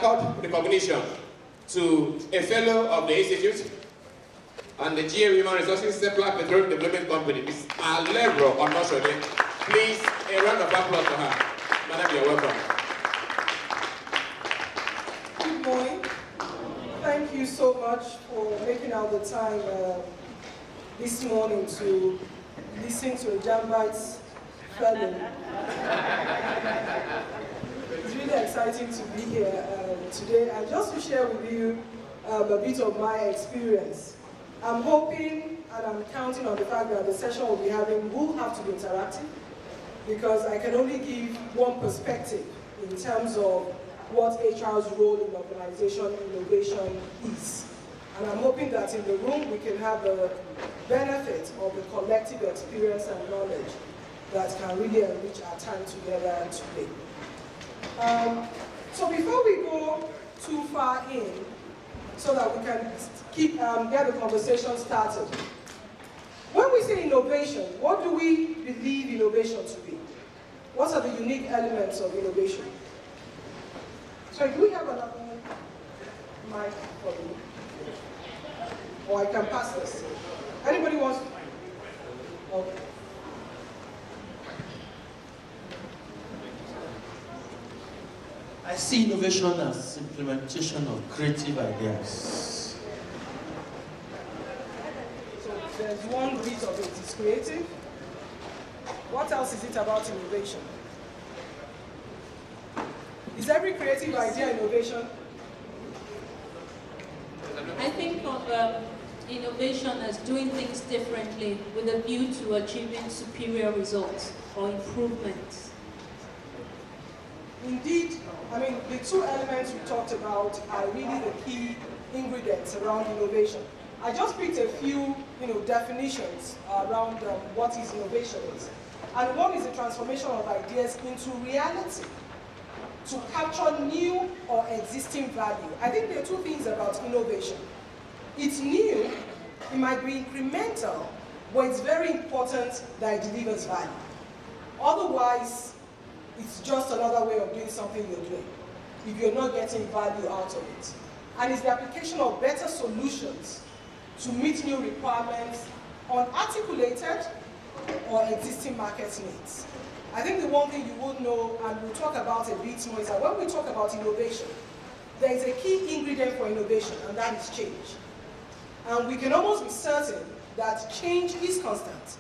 accord recognition to a fellow of the Institute and the GA Human Resources Supply Petroleum Development Company, Ms. Alero Onosode. Please, a round of applause for her. Madam, you're welcome. Good morning. Thank you so much for making out the time this morning to listen to a Jambite's fellow. It's really exciting to be here today, and just to share with you a bit of my experience. I'm hoping and I'm counting on the fact that the session we'll be having will have to be interactive, because I can only give one perspective in terms of what HR's role in organization innovation is. And I'm hoping that in the room we can have the benefit of the collective experience and knowledge that can really enrich our time together today. So before we go too far in, so that we can get the conversation started, when we say innovation, what do we believe innovation to be? What are the unique elements of innovation? So do we have another mic for you? Or I can pass this. Anybody wants to? Okay. I see innovation as implementation of creative ideas. So there's one bit of it is creative. What else is it about innovation? Is every creative idea innovation? I think of innovation as doing things differently with a view to achieving superior results or improvements. Indeed, I mean, the two elements we talked about are really the key ingredients around innovation. I just picked a few, definitions around what is innovation is. And one is the transformation of ideas into reality to capture new or existing value. I think there are two things about innovation. It's new, it might be incremental, but it's very important that it delivers value. Otherwise, it's just another way of doing something you're doing, if you're not getting value out of it. And it's the application of better solutions to meet new requirements on articulated or existing market needs. I think the one thing you would know, and we'll talk about a bit more, is that when we talk about innovation, there is a key ingredient for innovation, and that is change. And we can almost be certain that change is constant.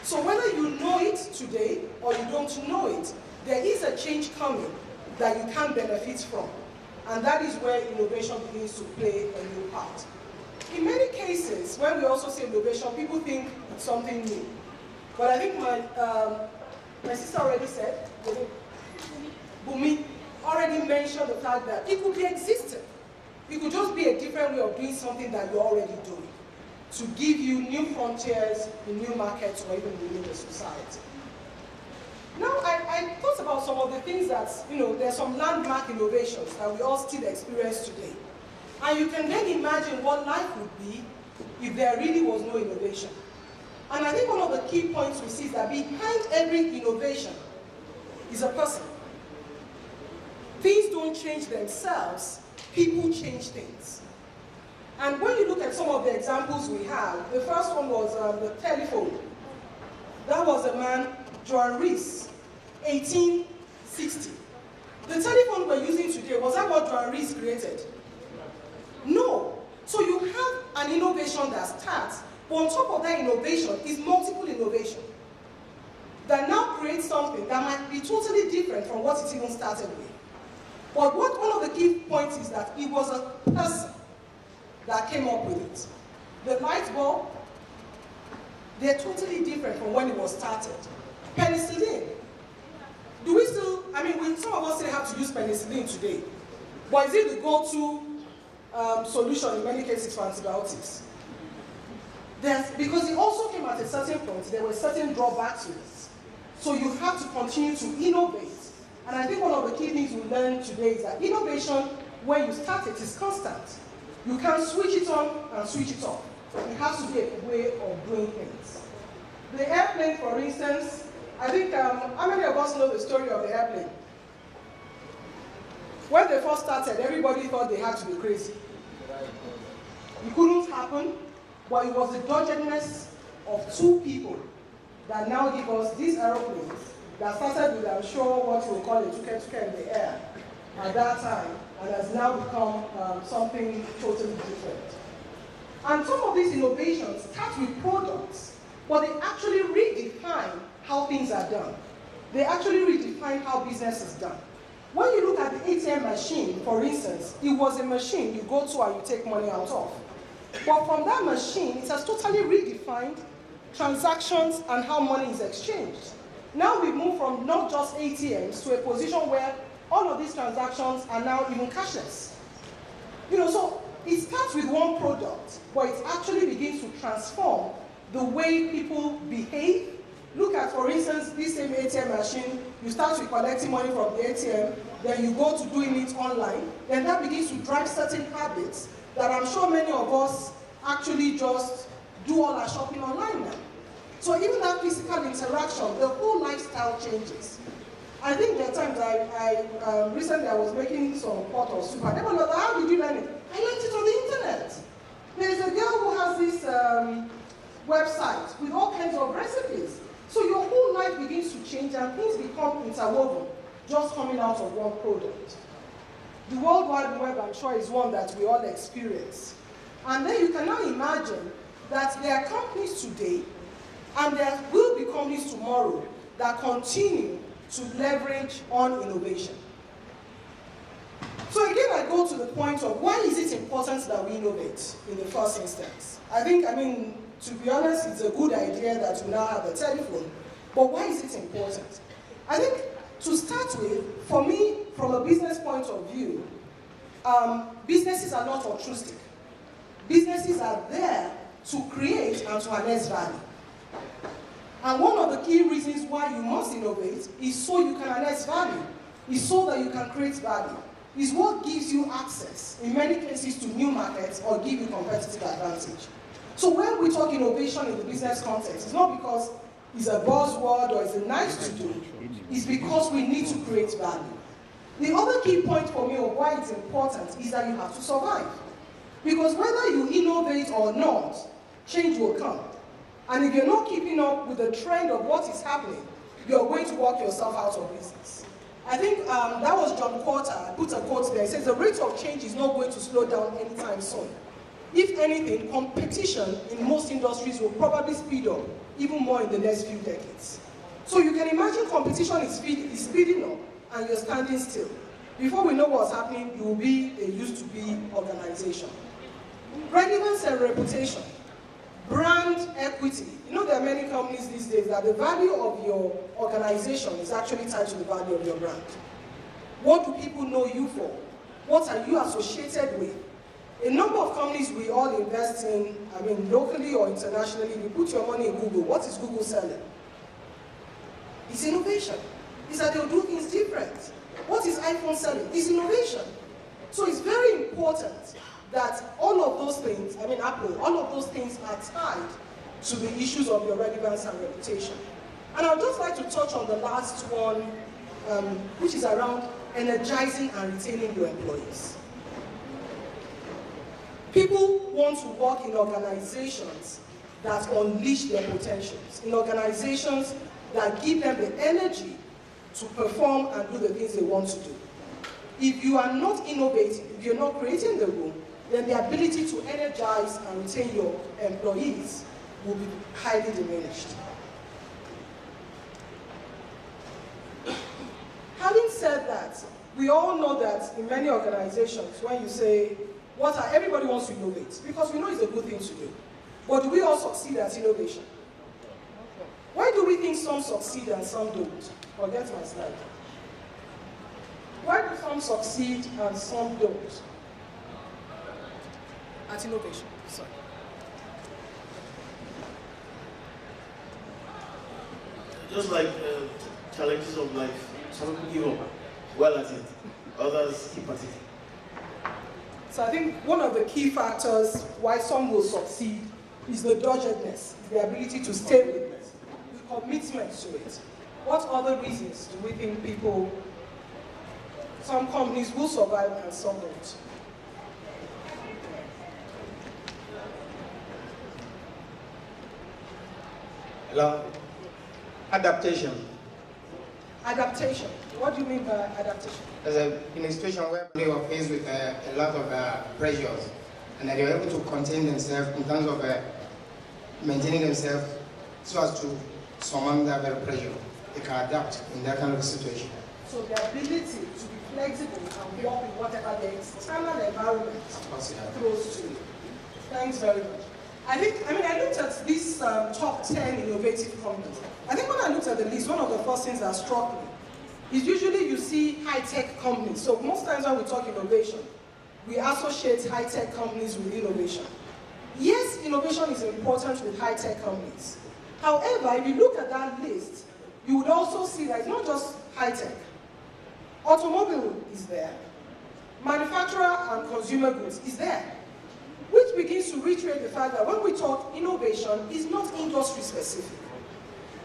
So whether you know it today or you don't know it, there is a change coming that you can benefit from. And that is where innovation begins to play a new part. In many cases, when we also say innovation, people think it's something new. But I think my sister already said, Bumi already mentioned the fact that it could be existing. It could just be a different way of doing something that you're already doing to give you new frontiers in new markets or even within the society. Now, I thought about some of the things that, there's some landmark innovations that we all still experience today. And you can then imagine what life would be if there really was no innovation. And I think one of the key points we see is that behind every innovation is a person. Things don't change themselves, people change things. And when you look at some of the examples we have, the first one was the telephone. That was a man, John Rees, 1860. The telephone we're using today, was that what John Rees created? No. So you have an innovation that starts, but on top of that innovation is multiple innovation that now creates something that might be totally different from what it even started with. But one of the key points is that it was a person that came up with it. The light bulb, they're totally different from when it was started. Penicillin. Do we still, some of us still have to use penicillin today. But is it the go-to solution in many cases for antibiotics? Because it also came at a certain point, there were certain drawbacks to this. So you have to continue to innovate. And I think one of the key things we learned today is that innovation, when you start it, is constant. You can't switch it on and switch it off. It has to be a way of doing things. The airplane, for instance, I think, how many of us know the story of the airplane? When they first started, everybody thought they had to be crazy. It couldn't happen, but it was the doggedness of two people that now give us these aeroplanes that started with, I'm sure, what we'll call a tuke-tuke in the air at that time, and has now become something totally different. And some of these innovations start with products, but they actually redefine how things are done. They actually redefine how business is done. When you look at the ATM machine, for instance, it was a machine you go to and you take money out of. But from that machine, it has totally redefined transactions and how money is exchanged. Now we've moved from not just ATMs to a position where all of these transactions are now even cashless. So it starts with one product, but it actually begins to transform the way people behave. Look at, for instance, this same ATM machine. You start with collecting money from the ATM, then you go to doing it online, then that begins to drive certain habits that I'm sure many of us actually just do all our shopping online now. So even that physical interaction, the whole lifestyle changes. I think there are times recently I was making some pot of soup, and everyone was like, how did you learn it? I learned it on the internet. There's a girl who has this website with all kinds of recipes. So your whole life begins to change and things become interwoven, just coming out of one product. The World Wide Web, I'm sure, is one that we all experience. And then you can now imagine that there are companies today, and there will be companies tomorrow that continue to leverage on innovation. So again, I go to the point of why is it important that we innovate in the first instance? To be honest, it's a good idea that we now have a telephone, but why is it important? I think to start with, for me, from a business point of view, businesses are not altruistic. Businesses are there to create and to harness value. And one of the key reasons why you must innovate is so you can harness value, is so that you can create value, is what gives you access, in many cases, to new markets or give you competitive advantage. So when we talk innovation in the business context, it's not because it's a buzzword or it's a nice to do, it's because we need to create value. The other key point for me of why it's important is that you have to survive. Because whether you innovate or not, change will come. And if you're not keeping up with the trend of what is happening, you're going to walk yourself out of business. I think that was John Porter. I put a quote there. He says the rate of change is not going to slow down anytime soon. If anything, competition in most industries will probably speed up even more in the next few decades. So you can imagine competition is speeding up and you're standing still. Before we know what's happening, you will be a used-to-be organization. Relevance and reputation. Brand equity. There are many companies these days that the value of your organization is actually tied to the value of your brand. What do people know you for? What are you associated with? A number of companies we all invest in, locally or internationally, you put your money in Google. What is Google selling? It's innovation. It's that they'll do things different. What is iPhone selling? It's innovation. So it's very important that all of those things, Apple, all of those things are tied to the issues of your relevance and reputation. And I'd just like to touch on the last one, which is around energizing and retaining your employees. People want to work in organizations that unleash their potentials, in organizations that give them the energy to perform and do the things they want to do. If you are not innovating, if you're not creating the room, then the ability to energize and retain your employees will be highly diminished. Having said that, we all know that in many organizations, when you say, everybody wants to innovate, because we know it's a good thing to do. But do we all succeed at innovation? Why do we think some succeed and some don't? Forget my slide. Why do some succeed and some don't? At innovation, sorry. Just like challenges of life, some people give up well at it, others keep at it. So I think one of the key factors why some will succeed is the doggedness, the ability to stay with it, the commitment to it. What other reasons do we think people Some companies will survive and some won't. Hello? Adaptation. Adaptation. What do you mean by adaptation? In a situation where they were faced with a lot of pressures, and that they were able to contain themselves in terms of maintaining themselves so as to surmount that very pressure. They can adapt in that kind of situation. So the ability to be flexible and work with whatever the external environment throws to you. Thanks very much. I looked at this top 10 innovative companies. I think when I looked at the list, one of the first things that struck me is usually you see high-tech companies. So most times when we talk innovation, we associate high-tech companies with innovation. Yes, innovation is important with high-tech companies. However, if you look at that list, you would also see that it's not just high-tech. Automobile is there. Manufacturer and consumer goods is there. Which begins to reiterate the fact that when we talk innovation, it's not industry specific.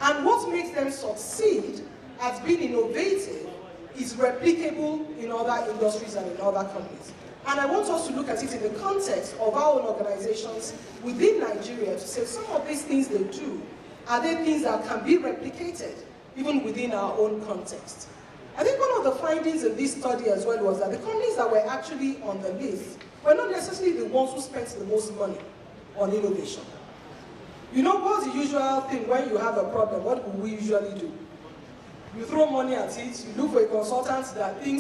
And what makes them succeed at being innovative is replicable in other industries and in other companies. And I want us to look at it in the context of our own organizations within Nigeria to say some of these things they do, are they things that can be replicated even within our own context? I think one of the findings in this study as well was that the companies that were actually on the list were not necessarily the ones who spent the most money on innovation. You know what's the usual thing when you have a problem? What do we usually do? You throw money at it, you look for a consultant that you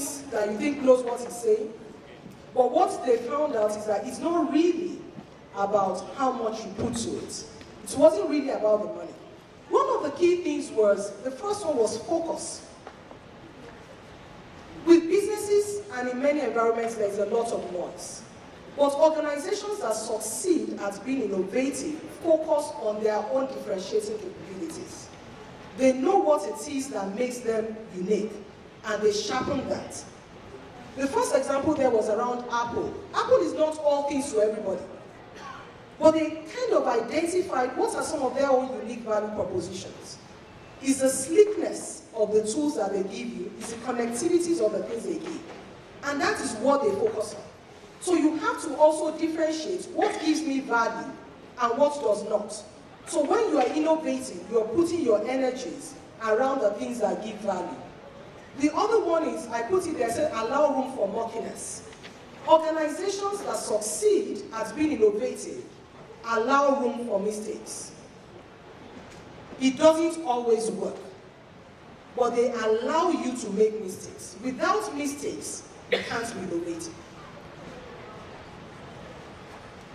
think knows what he's saying. But what they found out is that it's not really about how much you put to it. It wasn't really about the money. One of the key things was, the first one was focus. With businesses and in many environments, there's a lot of noise. But organizations that succeed at being innovative focus on their own differentiating capabilities. They know what it is that makes them unique, and they sharpen that. The first example there was around Apple. Apple is not all things to everybody. But they kind of identified what are some of their own unique value propositions. It's the sleekness of the tools that they give you, it's the connectivities of the things they give. And that is what they focus on. So you have to also differentiate what gives me value and what does not. So when you are innovating, you are putting your energies around the things that give value. The other one is, I put it there, I said, allow room for murkiness. Organizations that succeed at being innovative allow room for mistakes. It doesn't always work, but they allow you to make mistakes. Without mistakes, you can't be innovative.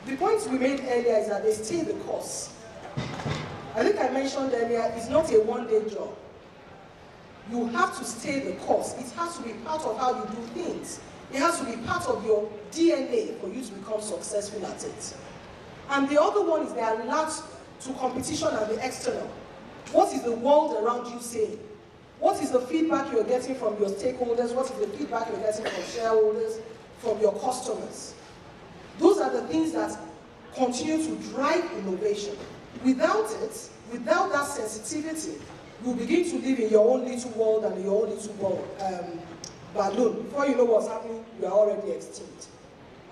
The point we made earlier is that they stay the course. I think I mentioned earlier, it's not a one-day job. You have to stay the course. It has to be part of how you do things. It has to be part of your DNA for you to become successful at it. And the other one is they are alert to competition and the external. What is the world around you saying? What is the feedback you're getting from your stakeholders? What is the feedback you're getting from shareholders, from your customers? Those are the things that continue to drive innovation. Without it, without that sensitivity, you begin to live in your own little world and your own little world, balloon. Before you know what's happening, you are already extinct.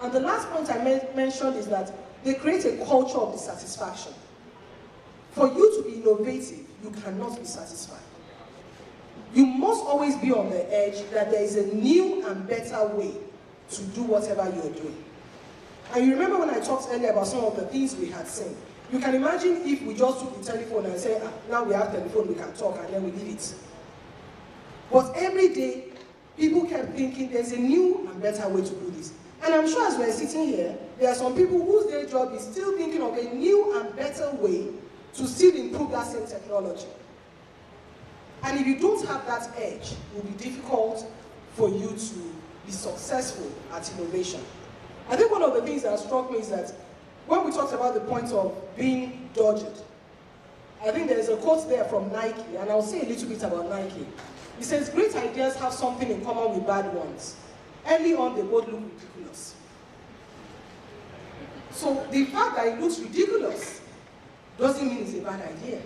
And the last point I mentioned is that they create a culture of dissatisfaction. For you to be innovative, you cannot be satisfied. You must always be on the edge that there is a new and better way to do whatever you're doing. And you remember when I talked earlier about some of the things we had seen. You can imagine if we just took the telephone and say, now we have telephone, we can talk, and then we leave it. But every day, people kept thinking there's a new and better way to do this. And I'm sure as we're sitting here, there are some people whose their job is still thinking of a new and better way to still improve that same technology. And if you don't have that edge, it will be difficult for you to be successful at innovation. I think one of the things that struck me is that when we talked about the point of being dogged, I think there's a quote there from Nike, and I'll say a little bit about Nike. It says, great ideas have something in common with bad ones. Early on, they both look ridiculous. So the fact that it looks ridiculous doesn't mean it's a bad idea.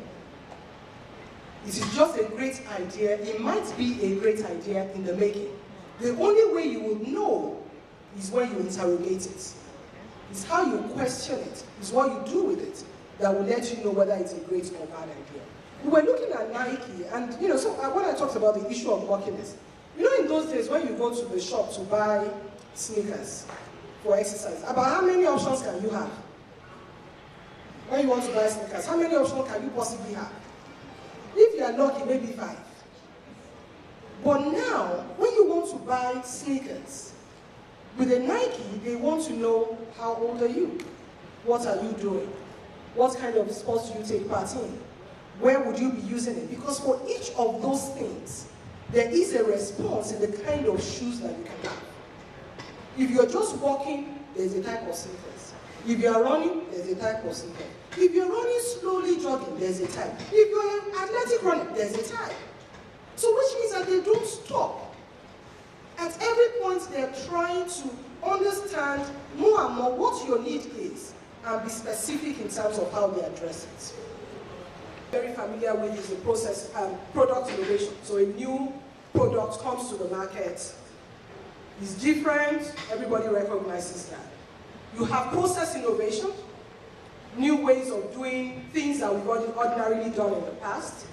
It is just a great idea. It might be a great idea in the making. The only way you will know is when you interrogate it. It's how you question it, it's what you do with it that will let you know whether it's a great or bad idea. We were looking at Nike, and so when I talked about the issue of murkiness, in those days when you go to the shop to buy sneakers for exercise, about how many options can you have? When you want to buy sneakers, how many options can you possibly have? If you are lucky, maybe 5. But now, when you want to buy sneakers, with a Nike, they want to know how old are you? What are you doing? What kind of sports do you take part in? Where would you be using it? Because for each of those things, there is a response in the kind of shoes that you can have. If you're just walking, there's a type of sneakers. If you're running, there's a type of sneakers. If you're running slowly jogging, there's a type. If you're athletic running, there's a type. So which means that they don't stop. At every point, they're trying to understand more and more what your need is and be specific in terms of how they address it. Very familiar with is the process, product innovation. So a new product comes to the market, it's different, everybody recognizes that. You have process innovation, new ways of doing things that we've ordinarily done in the past.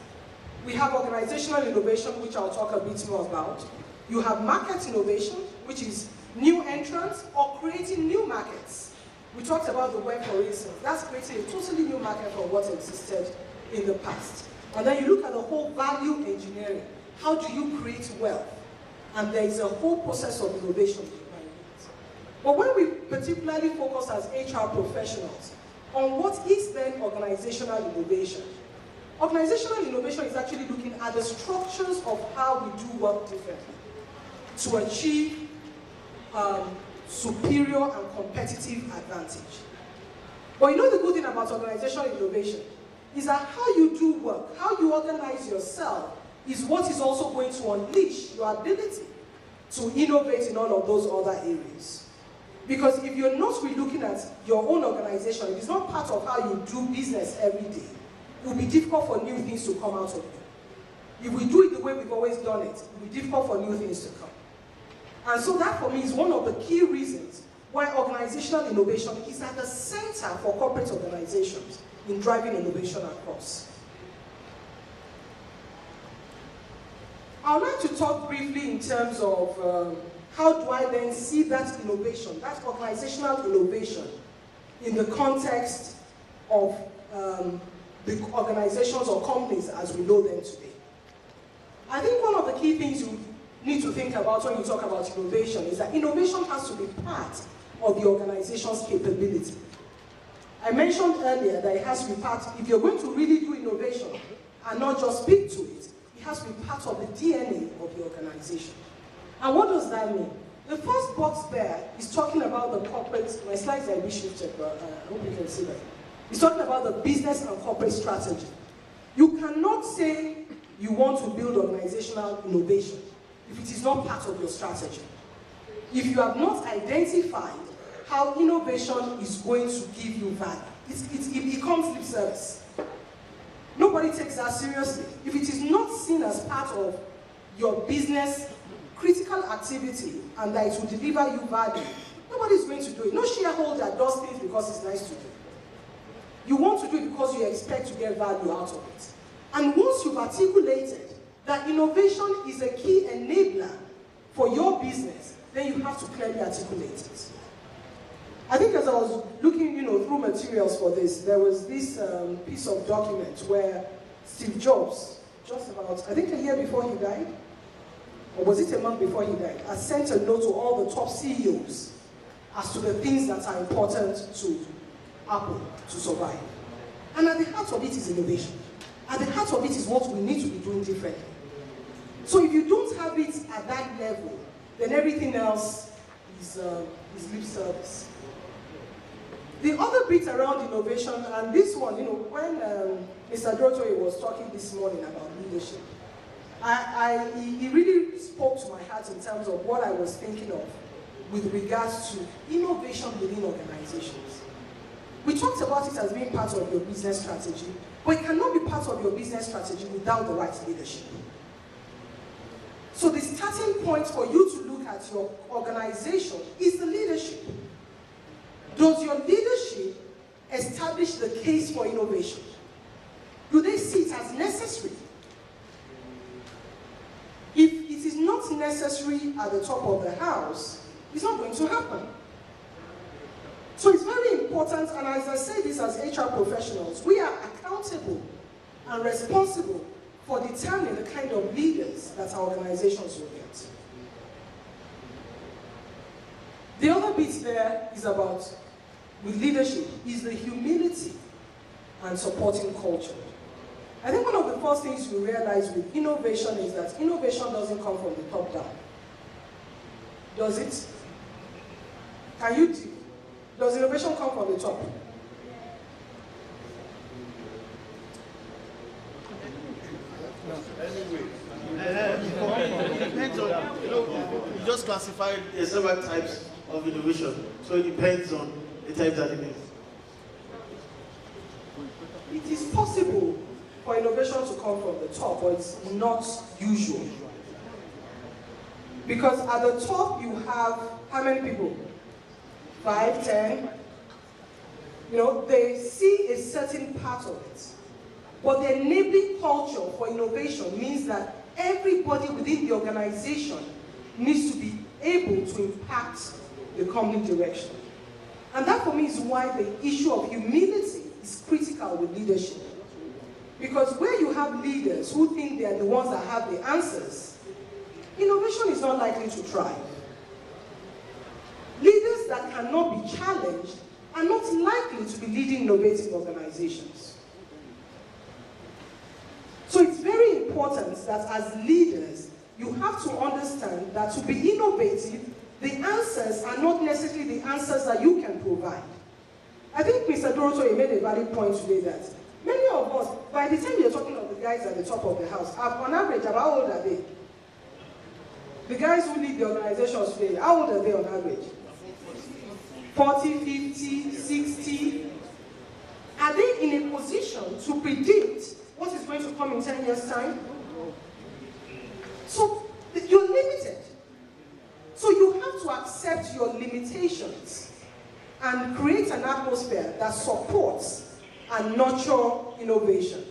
We have organizational innovation, which I'll talk a bit more about. You have market innovation, which is new entrants or creating new markets. We talked about the web, for instance. That's creating a totally new market for what existed in the past. And then you look at the whole value engineering. How do you create wealth? And there is a whole process of innovation behind it. But when we particularly focus as HR professionals on what is then organizational innovation, organizational innovation is actually looking at the structures of how we do work differently to achieve superior and competitive advantage. But the good thing about organizational innovation is that how you do work, how you organize yourself, is what is also going to unleash your ability to innovate in all of those other areas. Because if you're not really looking at your own organization, if it's not part of how you do business every day, it will be difficult for new things to come out of it. If we do it the way we've always done it, it will be difficult for new things to come. And so that for me is one of the key reasons why organizational innovation is at the center for corporate organizations in driving innovation across. I would like to talk briefly in terms of how do I then see that innovation, that organizational innovation, in the context of the organizations or companies as we know them today. I think one of the key things you need to think about when you talk about innovation is that innovation has to be part of the organization's capability. I mentioned earlier that it has to be part, if you're going to really do innovation and not just speak to it, it has to be part of the DNA of the organization. And what does that mean? The first box there is talking about the corporate, my slides are a bit shifted, but I hope you can see that. It's talking about the business and corporate strategy. You cannot say you want to build organizational innovation if it is not part of your strategy. If you have not identified how innovation is going to give you value, it becomes lip service. Nobody takes that seriously. If it is not seen as part of your business critical activity and that it will deliver you value, nobody is going to do it. No shareholder does things because it's nice to do. You want to do it because you expect to get value out of it. And once you've articulated that innovation is a key enabler for your business, then you have to clearly articulate it. I think as I was looking through materials for this, there was this piece of document where Steve Jobs, just about, I think a year before he died, or was it a month before he died, has sent a note to all the top CEOs as to the things that are important to Apple to survive. And at the heart of it is innovation. At the heart of it is what we need to be doing differently. So if you don't have it at that level, then everything else is lip service. The other bit around innovation, and this one, when Mr. Drotoye was talking this morning about leadership, he really spoke to my heart in terms of what I was thinking of with regards to innovation within organizations. We talked about it as being part of your business strategy, but it cannot be part of your business strategy without the right leadership. So the starting point for you to look at your organization is the leadership. Does your leadership establish the case for innovation? Do they see it as necessary? If it is not necessary at the top of the house, it's not going to happen. So it's very important, and as I say this as HR professionals, we are accountable and responsible for determining the kind of leaders that our organizations will get. The other bit there is about, with leadership, is the humility and supporting culture. I think one of the first things you realize with innovation is that innovation doesn't come from the top down. Does it? Can you do? Does innovation come from the top? It depends on, you just classified several types of innovation, so it depends on the type that it is. It is possible for innovation to come from the top, but it's not usual. Because at the top you have how many people? 5, 10. You know, they see a certain part of it. But the enabling culture for innovation means that everybody within the organization needs to be able to impact the company direction. And that for me is why the issue of humility is critical with leadership. Because where you have leaders who think they are the ones that have the answers, innovation is not likely to thrive. Leaders that cannot be challenged are not likely to be leading innovative organizations. So it's very important that as leaders, you have to understand that to be innovative, the answers are not necessarily the answers that you can provide. I think Mr. Dorotoye made a valid point today that many of us, by the time you're talking of the guys at the top of the house, on average, about how old are they? The guys who lead the organizations today, how old are they on average? 40, 50, 60. Are they in a position to predict what is going to come in 10 years' time? So you're limited. So you have to accept your limitations and create an atmosphere that supports and nurture innovation.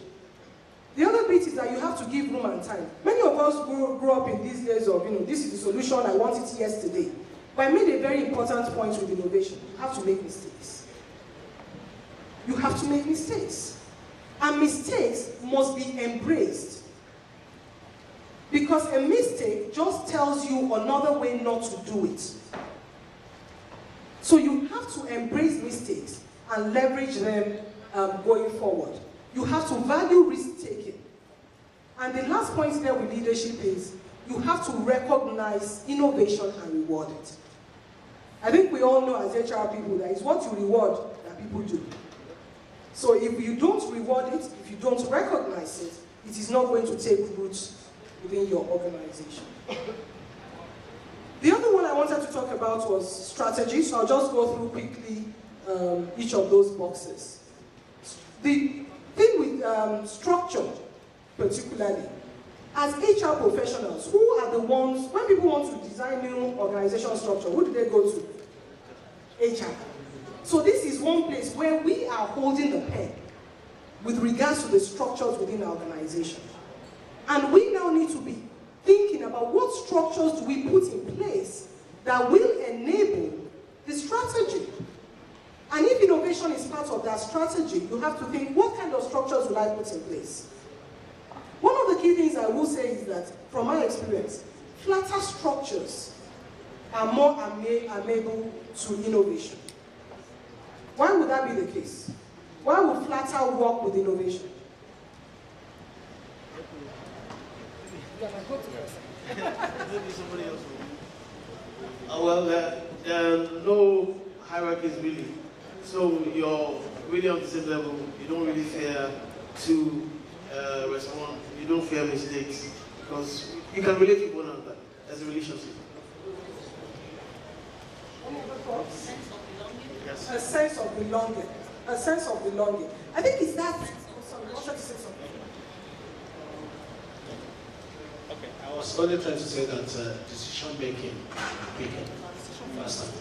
The other bit is that you have to give room and time. Many of us grew up in these days of, this is the solution, I want it yesterday. But I made a very important point with innovation. You have to make mistakes. You have to make mistakes. And mistakes must be embraced. Because a mistake just tells you another way not to do it. So you have to embrace mistakes and leverage them going forward. You have to value risk-taking. And the last point there with leadership is you have to recognize innovation and reward it. I think we all know as HR people that it's what you reward that people do. So if you don't reward it, if you don't recognize it, it is not going to take root within your organization. The other one I wanted to talk about was strategy, so I'll just go through quickly each of those boxes. The thing with structure, particularly, as HR professionals, who are the ones, when people want to design new organizational structure, who do they go to? HR. So this is one place where we are holding the pen with regards to the structures within our organization. And we now need to be thinking about what structures do we put in place that will enable the strategy. And if innovation is part of that strategy, you have to think, what kind of structures will I put in place? One of the key things I will say is that, from my experience, flatter structures are more amenable to innovation. Why would that be the case? Why would flatter work with innovation? Maybe somebody else will. Well, there are no hierarchies really. So you're really on the same level. You don't really fear to respond. You don't fear mistakes because you can relate with one another as a relationship. Yes. A sense of belonging. A sense of belonging. I think it's that. Oh, sorry, I wanted to say something. Okay, I was only trying to say that decision making quicker, faster.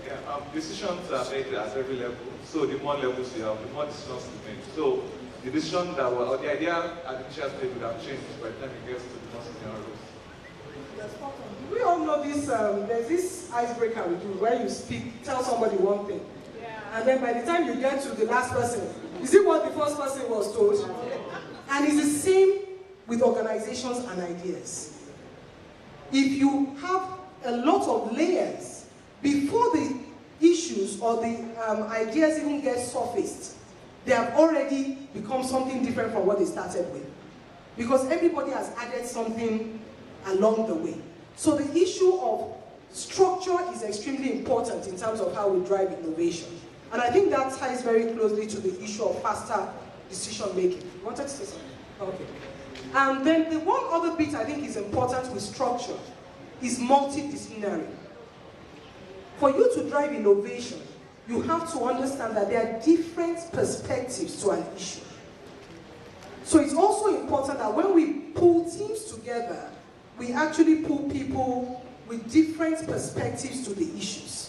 Yeah, decisions are made at every level. So the more levels you have, the more decisions you make. So the decision that was, or the idea at the initial stage would have changed by the time it gets to the more senior roles. We all know this, there's this icebreaker we do where you speak, tell somebody one thing. And then by the time you get to the last person, you see what the first person was told? And it's the same with organizations and ideas. If you have a lot of layers before the issues or the ideas even get surfaced, they have already become something different from what they started with. Because everybody has added something along the way. So the issue of structure is extremely important in terms of how we drive innovation. And I think that ties very closely to the issue of faster decision making. You wanted to say something? Okay. And then the one other bit I think is important with structure is multidisciplinary. For you to drive innovation, you have to understand that there are different perspectives to an issue. So it's also important that when we pull teams together, we actually pull people with different perspectives to the issues.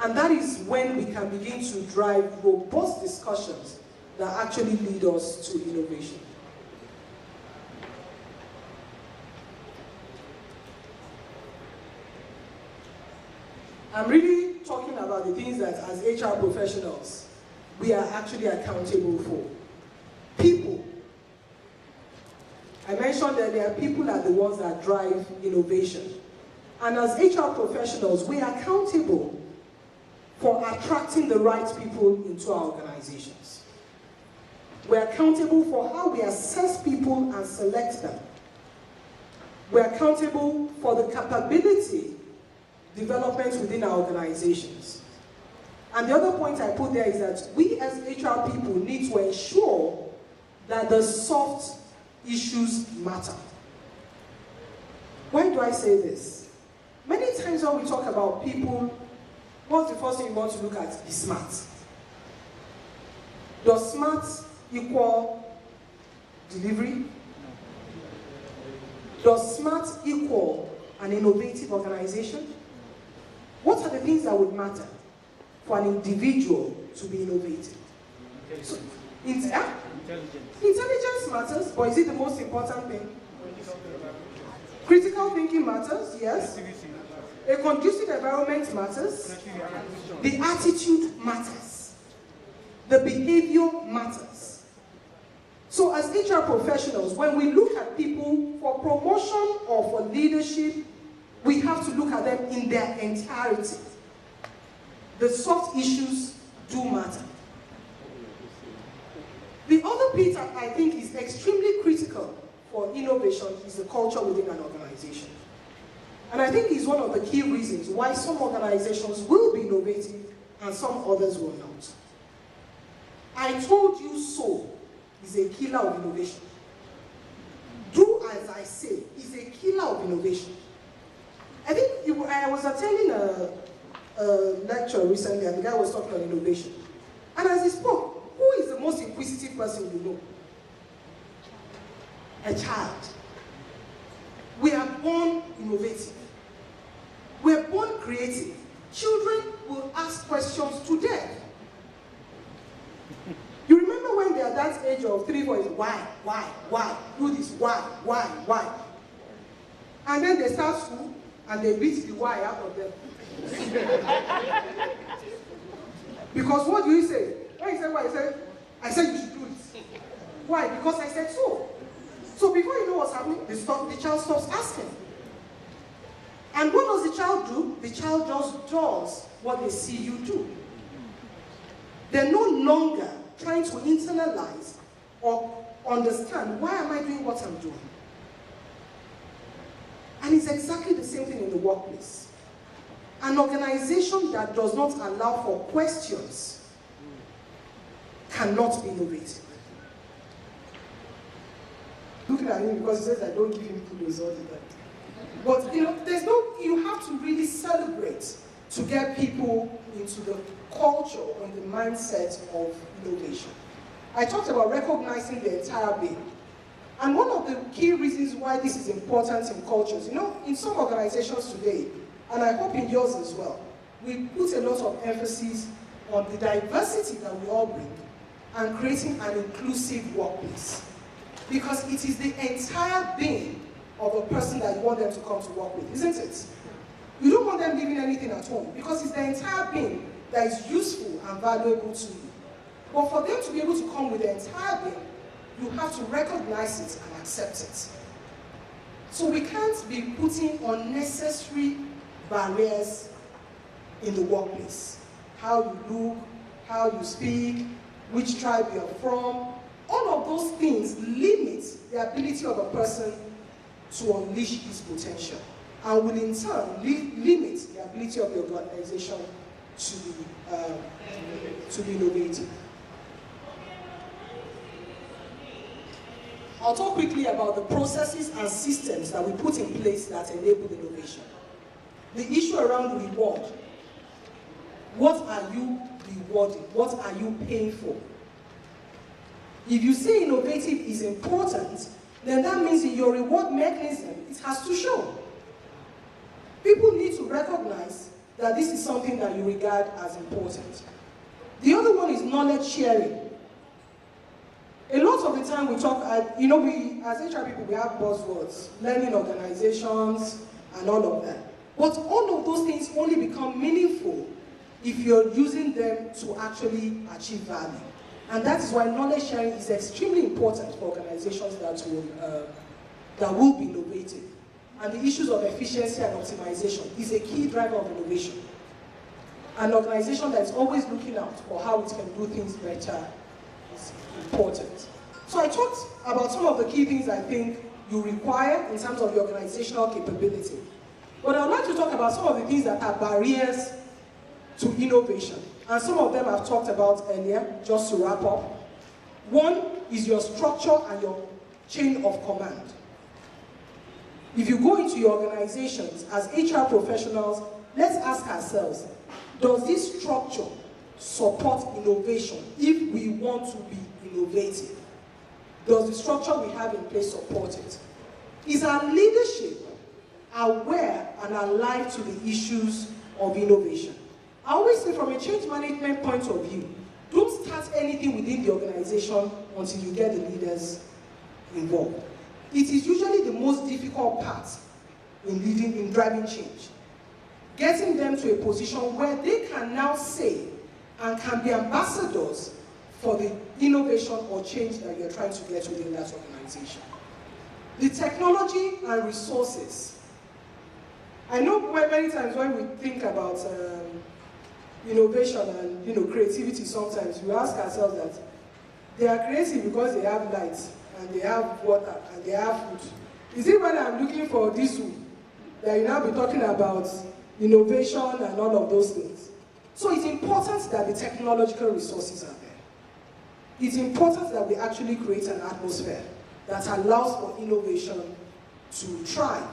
And that is when we can begin to drive robust discussions that actually lead us to innovation. I'm really talking about the things that as HR professionals, we are actually accountable for. People. I mentioned that there are people are the ones that drive innovation. And as HR professionals, we are accountable for attracting the right people into our organizations. We're accountable for how we assess people and select them. We're accountable for the capability development within our organizations. And the other point I put there is that we as HR people need to ensure that the soft issues matter. Why do I say this? Many times when we talk about people, what's the first thing you want to look at? Is smart. Does smart equal delivery? Does smart equal an innovative organization? What are the things that would matter for an individual to be innovative? So, intelligence matters, but is it the most important thing? Critical thinking matters, yes. A conducive environment matters. The attitude matters. The behavior matters. So as HR professionals, when we look at people for promotion or for leadership, we have to look at them in their entirety. The soft issues do matter. The other piece I think is extremely critical for innovation is the culture within an organization. And I think it's one of the key reasons why some organizations will be innovative and some others will not. I told you so is a killer of innovation. Do as I say is a killer of innovation. I think I was attending a lecture recently and the guy was talking on innovation. And as he spoke, who is the most inquisitive person you know? A child. We are born innovative. We are born creative. Children will ask questions to death. You remember when they are that age of 3, 4, why, do this, why? And then they start school and they beat the why out of them. Because what do you say? When you say why, you say, I said you should do it. Why? Because I said so. So before you know what's happening, the child stops asking. And what does the child do? The child just does what they see you do. They're no longer trying to internalize or understand, why am I doing what I'm doing? And it's exactly the same thing in the workplace. An organization that does not allow for questions cannot be innovative. Looking at him because he says I don't give him kudos all the time. But you have to really celebrate to get people into the culture and the mindset of innovation. I talked about recognizing the entire being. And one of the key reasons why this is important in cultures, you know, in some organizations today, and I hope in yours as well, we put a lot of emphasis on the diversity that we all bring and creating an inclusive workplace. Because it is the entire being of a person that you want them to come to work with, isn't it? You don't want them leaving anything at home because it's the entire being that is useful and valuable to you. But for them to be able to come with the entire being, you have to recognize it and accept it. So we can't be putting unnecessary barriers in the workplace. How you look, how you speak, which tribe you're from, all of those things limit the ability of a person to unleash his potential and will in turn limit the ability of the organization to be innovative. I'll talk quickly about the processes and systems that we put in place that enable innovation. The issue around reward. What are you rewarding? What are you paying for? If you say innovative is important, then that means in your reward mechanism, it has to show. People need to recognize that this is something that you regard as important. The other one is knowledge sharing. A lot of the time we talk, we as HR people, we have buzzwords, learning organizations, and all of that. But all of those things only become meaningful if you're using them to actually achieve value. And that is why knowledge sharing is extremely important for organizations that will be innovative. And the issues of efficiency and optimization is a key driver of innovation. An organization that is always looking out for how it can do things better is important. So I talked about some of the key things I think you require in terms of your organizational capability. But I'd like to talk about some of the things that are barriers to innovation. And some of them I've talked about earlier, just to wrap up. One is your structure and your chain of command. If you go into your organizations as HR professionals, let's ask ourselves, does this structure support innovation if we want to be innovative? Does the structure we have in place support it? Is our leadership aware and alive to the issues of innovation? I always say from a change management point of view, don't start anything within the organization until you get the leaders involved. It is usually the most difficult part in driving change. Getting them to a position where they can now say and can be ambassadors for the innovation or change that you're trying to get within that organization. The technology and resources. I know many times when we think about innovation and creativity, sometimes we ask ourselves that they are creative because they have light and they have water and they have food. Is it when I'm looking for this one that you now be talking about innovation and all of those things? So it's important that the technological resources are there. It's important that we actually create an atmosphere that allows for innovation to thrive.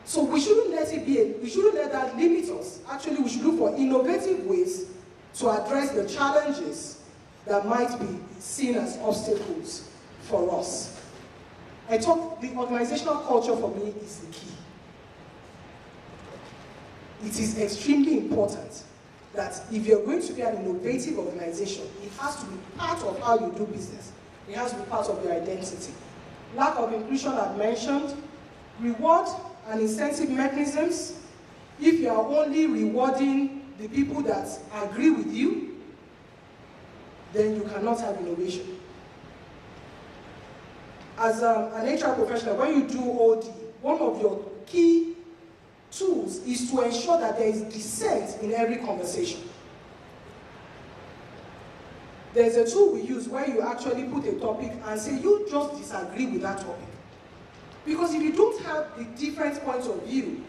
So we shouldn't let we shouldn't let that limit us. Actually, we should look for innovative ways to address the challenges that might be seen as obstacles for us. The organizational culture for me is the key. It is extremely important that if you're going to be an innovative organization, it has to be part of how you do business. It has to be part of your identity. Lack of inclusion I've mentioned, reward and incentive mechanisms. If you are only rewarding the people that agree with you, then you cannot have innovation. As an HR professional, when you do OD, one of your key tools is to ensure that there is dissent in every conversation. There's a tool we use where you actually put a topic and say, you just disagree with that topic. Because if you don't have the different points of view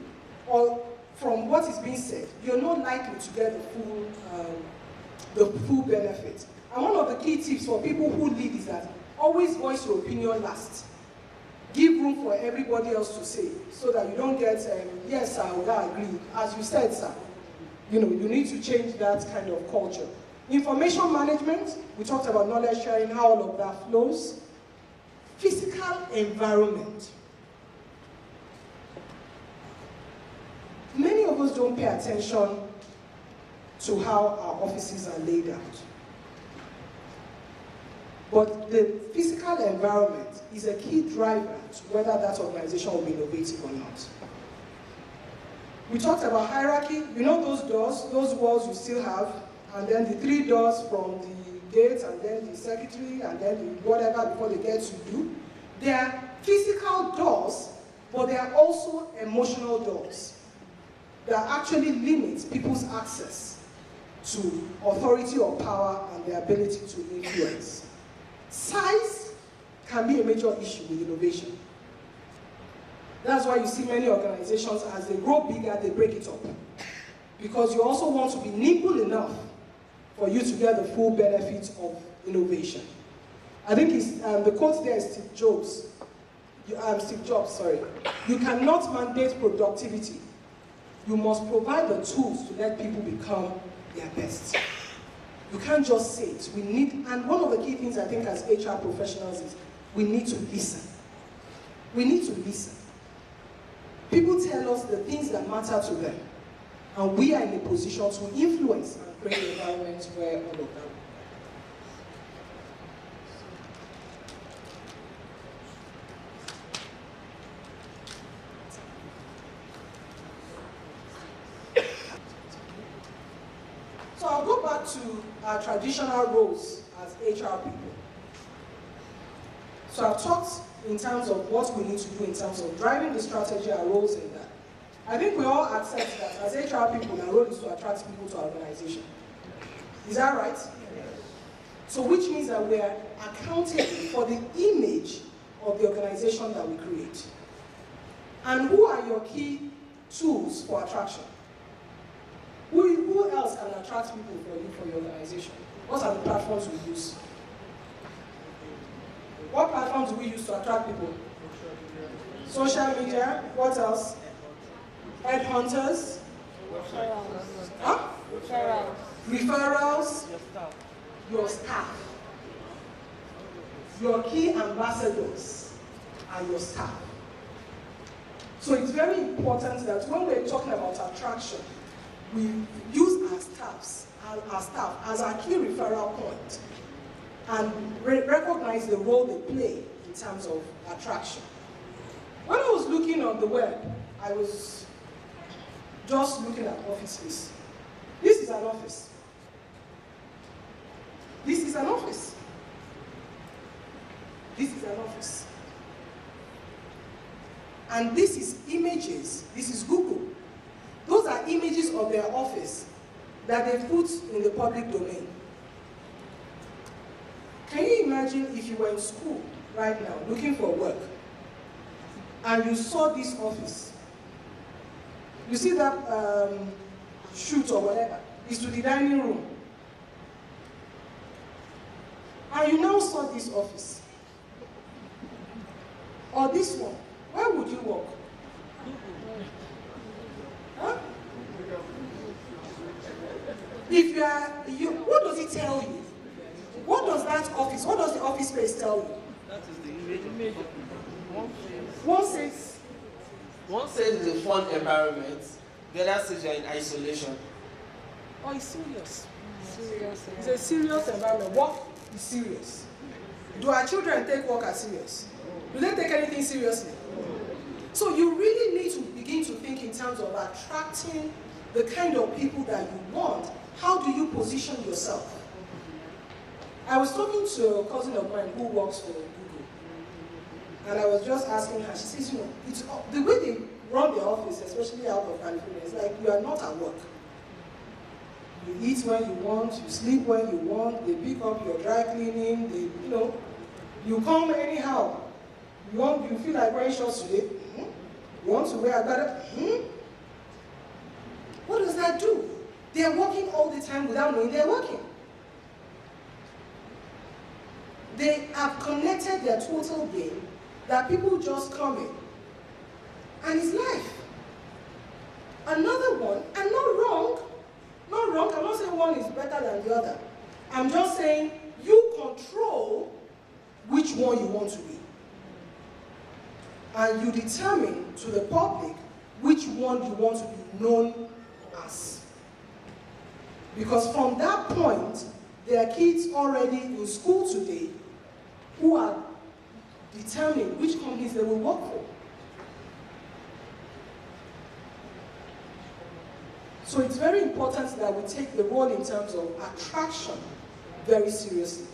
or from what is being said, you're not likely to get the full benefit. And one of the key tips for people who lead is that always voice your opinion last. Give room for everybody else to say, so that you don't get, yes, sir, I agree. As you said, sir, you need to change that kind of culture. Information management, we talked about knowledge sharing, how all of that flows. Physical environment. Many of us don't pay attention to how our offices are laid out. But the physical environment is a key driver to whether that organization will be innovative or not. We talked about hierarchy. You know those doors, those walls you still have, and then the 3 doors from the gate, and then the secretary, and then the whatever before they get to you. They are physical doors, but they are also emotional doors that actually limit people's access to authority or power and their ability to influence. Size can be a major issue with innovation. That's why you see many organizations, as they grow bigger, they break it up. Because you also want to be nimble enough for you to get the full benefits of innovation. I think the quote there is Steve Jobs. You cannot mandate productivity. You must provide the tools to let people become their best. You can't just say it. We need, and one of the key things I think as HR professionals is we need to listen. We need to listen. People tell us the things that matter to them, and we are in a position to influence and create an environment where all of that. So I'll go back to our traditional roles as HR people. So I've talked in terms of what we need to do in terms of driving the strategy, our roles in that. I think we all accept that as HR people, our role is to attract people to our organization. Is that right? Yes. So which means that we are accountable for the image of the organization that we create. And who are your key tools for attraction? Who else can attract people for you, for your organization? What are the platforms we use? What platforms do we use to attract people? Social media. What else? Headhunters. Referrals. Huh? Referrals. Referrals. Your staff. Your key ambassadors are your staff. So it's very important that when we're talking about attraction, we use our staff as our key referral point and recognize the role they play in terms of attraction. When I was looking on the web, I was just looking at office space. This is an office. This is an office. This is an office. And this is images. This is Google. Those are images of their office that they put in the public domain. Can you imagine if you were in school right now looking for work and you saw this office? You see that chute or whatever is to the dining room. And you now saw this office. Or this one. Where would you work? Huh? If what does it tell you? What does that office, what does the office space tell you? That is the image. One says it's a fun environment, the other says you're in isolation. Oh, it's serious. It's a serious environment. Work is serious. Do our children take work as serious? Do they take anything seriously? So you really need to begin to think in terms of attracting the kind of people that you want. How do you position yourself? I was talking to a cousin of mine who works for Google, and I was just asking her, she says, you know, it's, the way they run their office, especially out of California, it's like you are not at work. You eat when you want, you sleep when you want, they pick up your dry cleaning, you come anyhow. You feel like wearing shorts today? You want to wear a better? What does that do? They are working all the time without knowing they are working. They have connected their total game that people just come in. And it's life. Another one, and not wrong, I'm not saying one is better than the other, I'm just saying you control which one you want to be. And you determine to the public which one you want to be known as. Because from that point, there are kids already in school today who are determining which companies they will work for. So it's very important that we take the role in terms of attraction very seriously.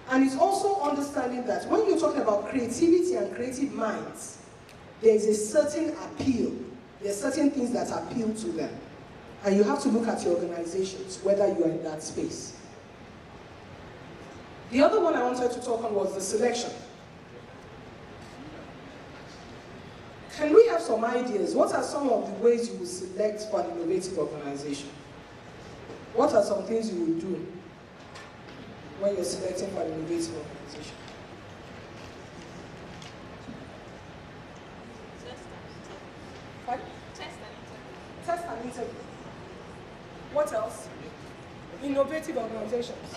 And it's also understanding that when you're talking about creativity and creative minds, there is a certain appeal. There are certain things that appeal to them. And you have to look at your organizations, whether you are in that space. The other one I wanted to talk on was the selection. Can we have some ideas? What are some of the ways you will select for an innovative organization? What are some things you will do when you're selecting for an innovative organization? Test and interview. What else? Innovative organizations.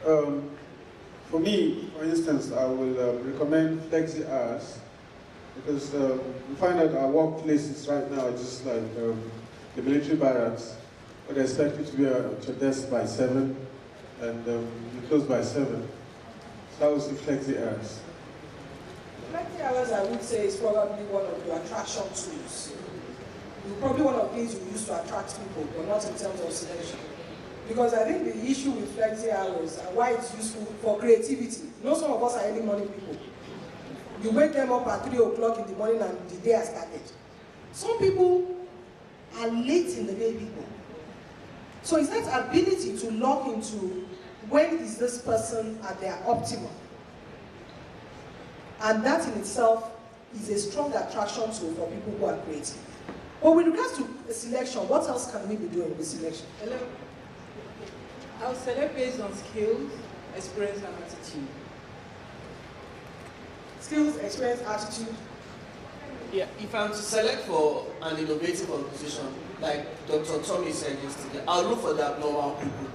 For me, for instance, I will recommend flexi hours because we find that our workplaces right now are just like the military barracks, where they expect you to be at your desk by 7 and you close by 7. So that was the flexi hours. Flexi hours, I would say, is probably one of your attraction tools. Probably one of the things you use to attract people, but not in terms of selection. Because I think the issue with flexi hours and why it's useful for creativity. You know, some of us are early morning people. You wake them up at 3 o'clock in the morning and the day has started. Some people are late in the day people. So it's that ability to lock into when is this person at their optimum. And that in itself is a strong attraction tool for people who are creative. But with regards to selection, what else can we be doing with selection? Hello? I'll select based on skills, experience, and attitude. Skills, experience, attitude. Yeah, if I'm to select for an innovative organization, like Dr. Tommy said yesterday, I'll look for the abnormal people.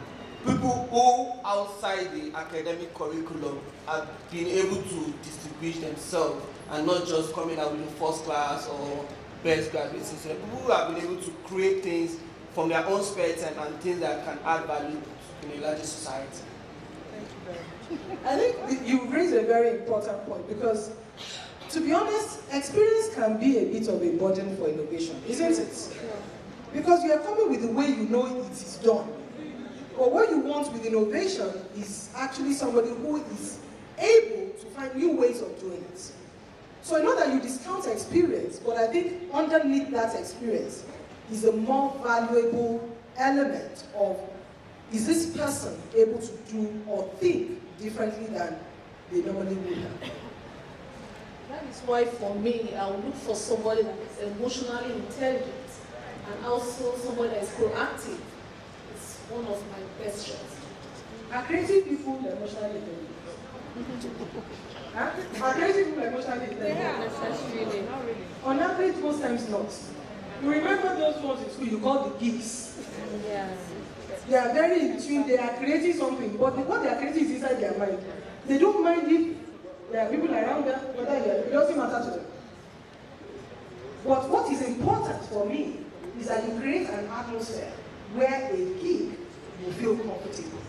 People who, outside the academic curriculum, have been able to distinguish themselves and not just coming out with the first class or best graduates. People who have been able to create things from their own spare time and things that can add value in a larger society. Thank you very much. I think you raised a very important point because, to be honest, experience can be a bit of a burden for innovation, isn't it? Because you are coming with the way you know it is done. But what you want with innovation is actually somebody who is able to find new ways of doing it. So I know that you discount experience, but I think underneath that experience is a more valuable element of, is this person able to do or think differently than they normally would have? That is why for me, I will look for somebody that is emotionally intelligent and also somebody that is proactive. It's one of my best traits. Are creative people emotionally intelligent? Are creative people emotionally intelligent? Yeah, necessarily. Not really. On average, most times not. You remember those ones in school you call the geeks? Yeah. They are very in tune, they are creating something, but what they are creating is inside their mind. They don't mind if there are people around them, whether it doesn't matter to them. But what is important for me is that you create an atmosphere where a geek will feel comfortable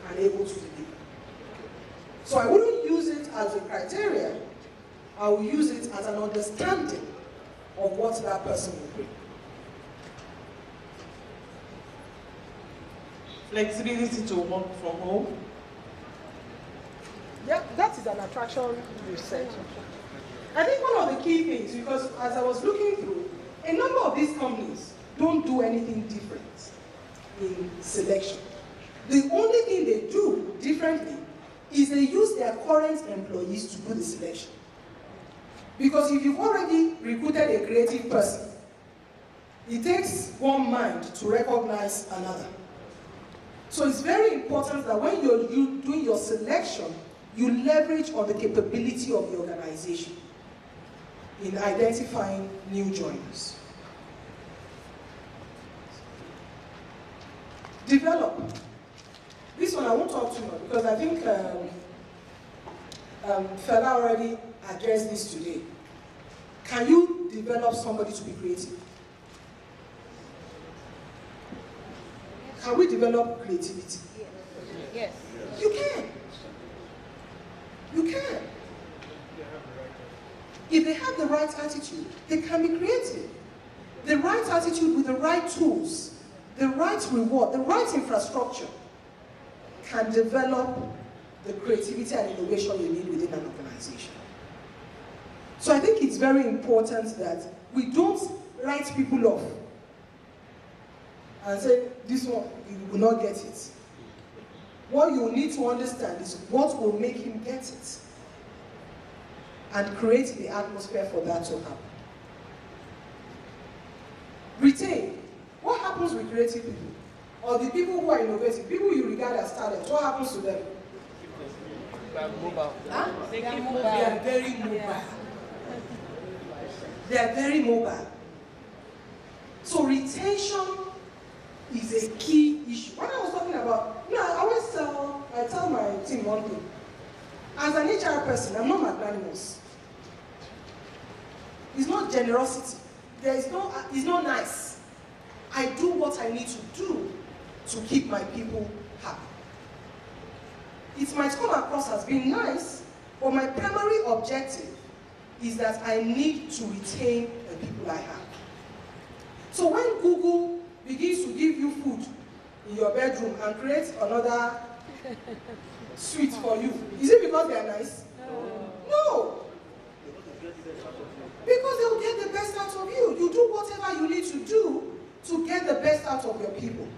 and able to deliver. So I wouldn't use it as a criteria, I will use it as an understanding of what that person will bring. Flexibility to work from home. Yeah, that is an attraction research. I think one of the key things, because as I was looking through, a number of these companies don't do anything different in selection. The only thing they do differently is they use their current employees to do the selection. Because if you've already recruited a creative person, it takes one mind to recognize another. So it's very important that when you're doing your selection, you leverage on the capability of the organization in identifying new joiners. Develop. This one I won't talk too much because I think Fela already addressed this today. Can you develop somebody to be creative? Can we develop creativity? Yes. You can. You can. If they have the right attitude, they can be creative. The right attitude with the right tools, the right reward, the right infrastructure can develop the creativity and innovation you need within an organization. So I think it's very important that we don't write people off and say, this one, you will not get it. What you need to understand is what will make him get it and create the atmosphere for that to happen. Retain. What happens with creative people? Or the people who are innovative, people you regard as talent, what happens to them? Mobile. Huh? They are mobile. They are very mobile. Yeah. They are very mobile. So retention is a key issue. When I was talking about, I tell my team one thing. As an HR person, I'm not magnanimous. It's not generosity. It's not nice. I do what I need to do to keep my people happy. It might come across as being nice, but my primary objective is that I need to retain the people I have. So when Google begins to give you food in your bedroom and create another suite for you, is it because they are nice? No. Because they will get the best out of you. You do whatever you need to do to get the best out of your people.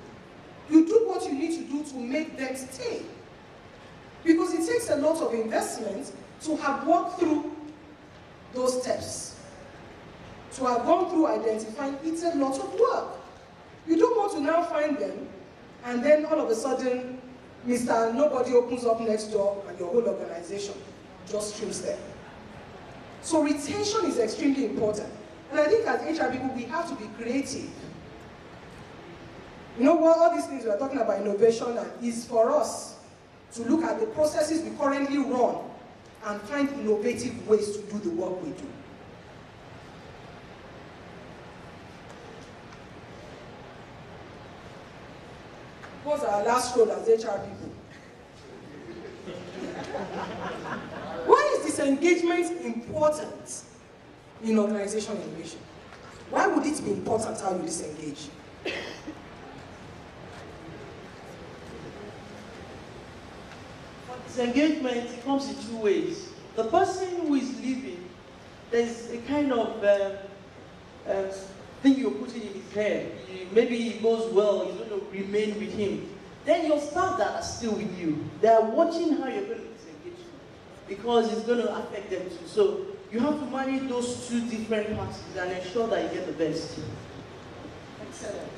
You do what you need to do to make them stay. Because it takes a lot of investment to have walked through those steps. To have gone through identifying, it's a lot of work. You don't want to now find them, and then all of a sudden, Mr. Nobody opens up next door, and your whole organization just streams there. So retention is extremely important. And I think as HR people, we have to be creative. You know what, all these things we are talking about innovation is for us to look at the processes we currently run and find innovative ways to do the work we do. What's our last role as HR people? Why is disengagement important in organization innovation? Why would it be important how you disengage? Disengagement, it comes in two ways. The person who is leaving, there's a kind of thing you're putting in his head. Maybe it goes well, you're going to remain with him. Then your staff that are still with you, they are watching how you're going to disengage because it's going to affect them too. So you have to manage those two different parties and ensure that you get the best. Excellent.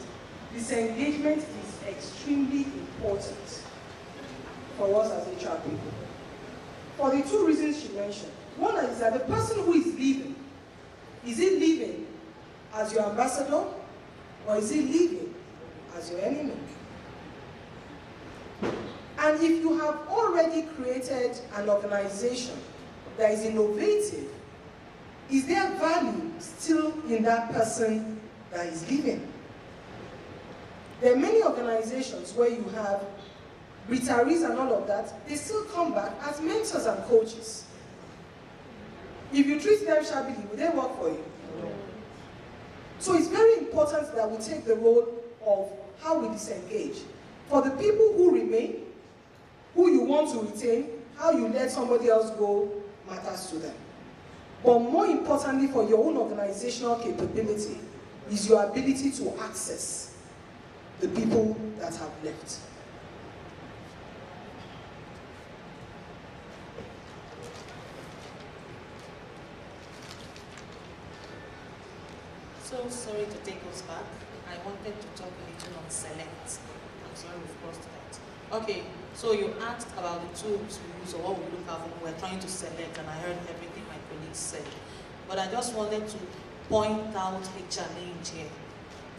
Disengagement is extremely important for us as HR people. For the two reasons she mentioned. One is that the person who is leaving, is he leaving as your ambassador or is he leaving as your enemy? And if you have already created an organization that is innovative, is there value still in that person that is leaving? There are many organizations where you have retirees and all of that, they still come back as mentors and coaches. If you treat them shabbily, will they work for you? So it's very important that we take the role of how we disengage. For the people who remain, who you want to retain, how you let somebody else go matters to them. But more importantly, for your own organizational capability, is your ability to access the people that have left. So sorry to take us back. I wanted to talk a little on select. I'm sorry we've crossed that. Okay, so you asked about the tools we use or what we look at when we're trying to select, and I heard everything my colleagues said. But I just wanted to point out a challenge here.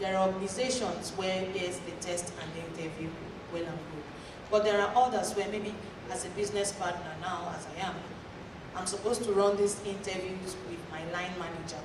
There are organizations where yes, they test and they interview well and good. But there are others where maybe as a business partner now, as I am, I'm supposed to run these interviews with my line manager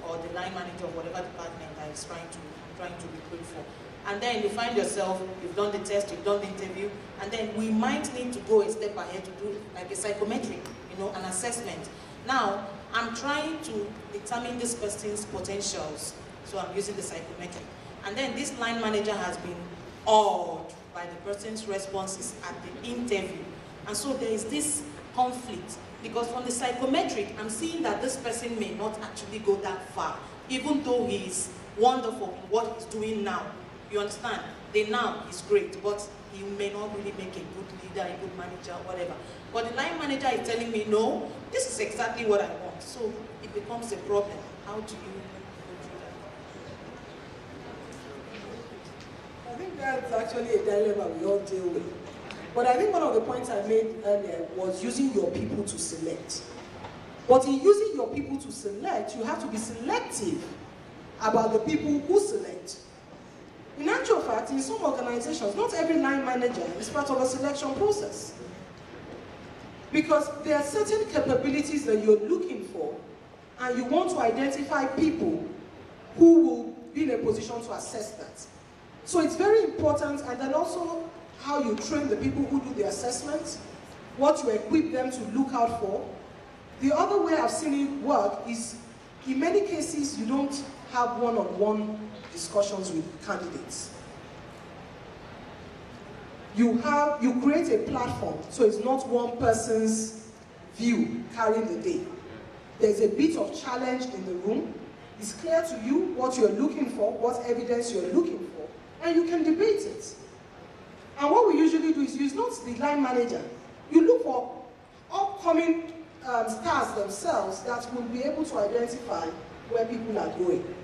or the line manager of whatever department I is trying to recruit for. And then you find yourself, you've done the test, you've done the interview, and then we might need to go a step ahead to do like a psychometric, an assessment. Now, I'm trying to determine this person's potentials, so I'm using the psychometric. And then this line manager has been awed by the person's responses at the interview. And so there is this conflict, because from the psychometric, I'm seeing that this person may not actually go that far, even though he is wonderful in what he's doing now. You understand? The now is great, but he may not really make a good leader, a good manager, whatever. But the line manager is telling me, no, this is exactly what I want. So it becomes a problem. How do you go through that? I think that's actually a dilemma we all deal with. But I think one of the points I made earlier was using your people to select. But in using your people to select, you have to be selective about the people who select. In actual fact, in some organizations, not every line manager is part of a selection process. Because there are certain capabilities that you're looking for, and you want to identify people who will be in a position to assess that. So it's very important, and then also how you train the people who do the assessment, what you equip them to look out for. The other way I've seen it work is, in many cases, you don't have one-on-one discussions with candidates. You create a platform, so it's not one person's view carrying the day. There's a bit of challenge in the room. It's clear to you what you're looking for, what evidence you're looking for, and you can debate it. And what we usually do is use not the line manager. You look for upcoming stars themselves that will be able to identify where people are going.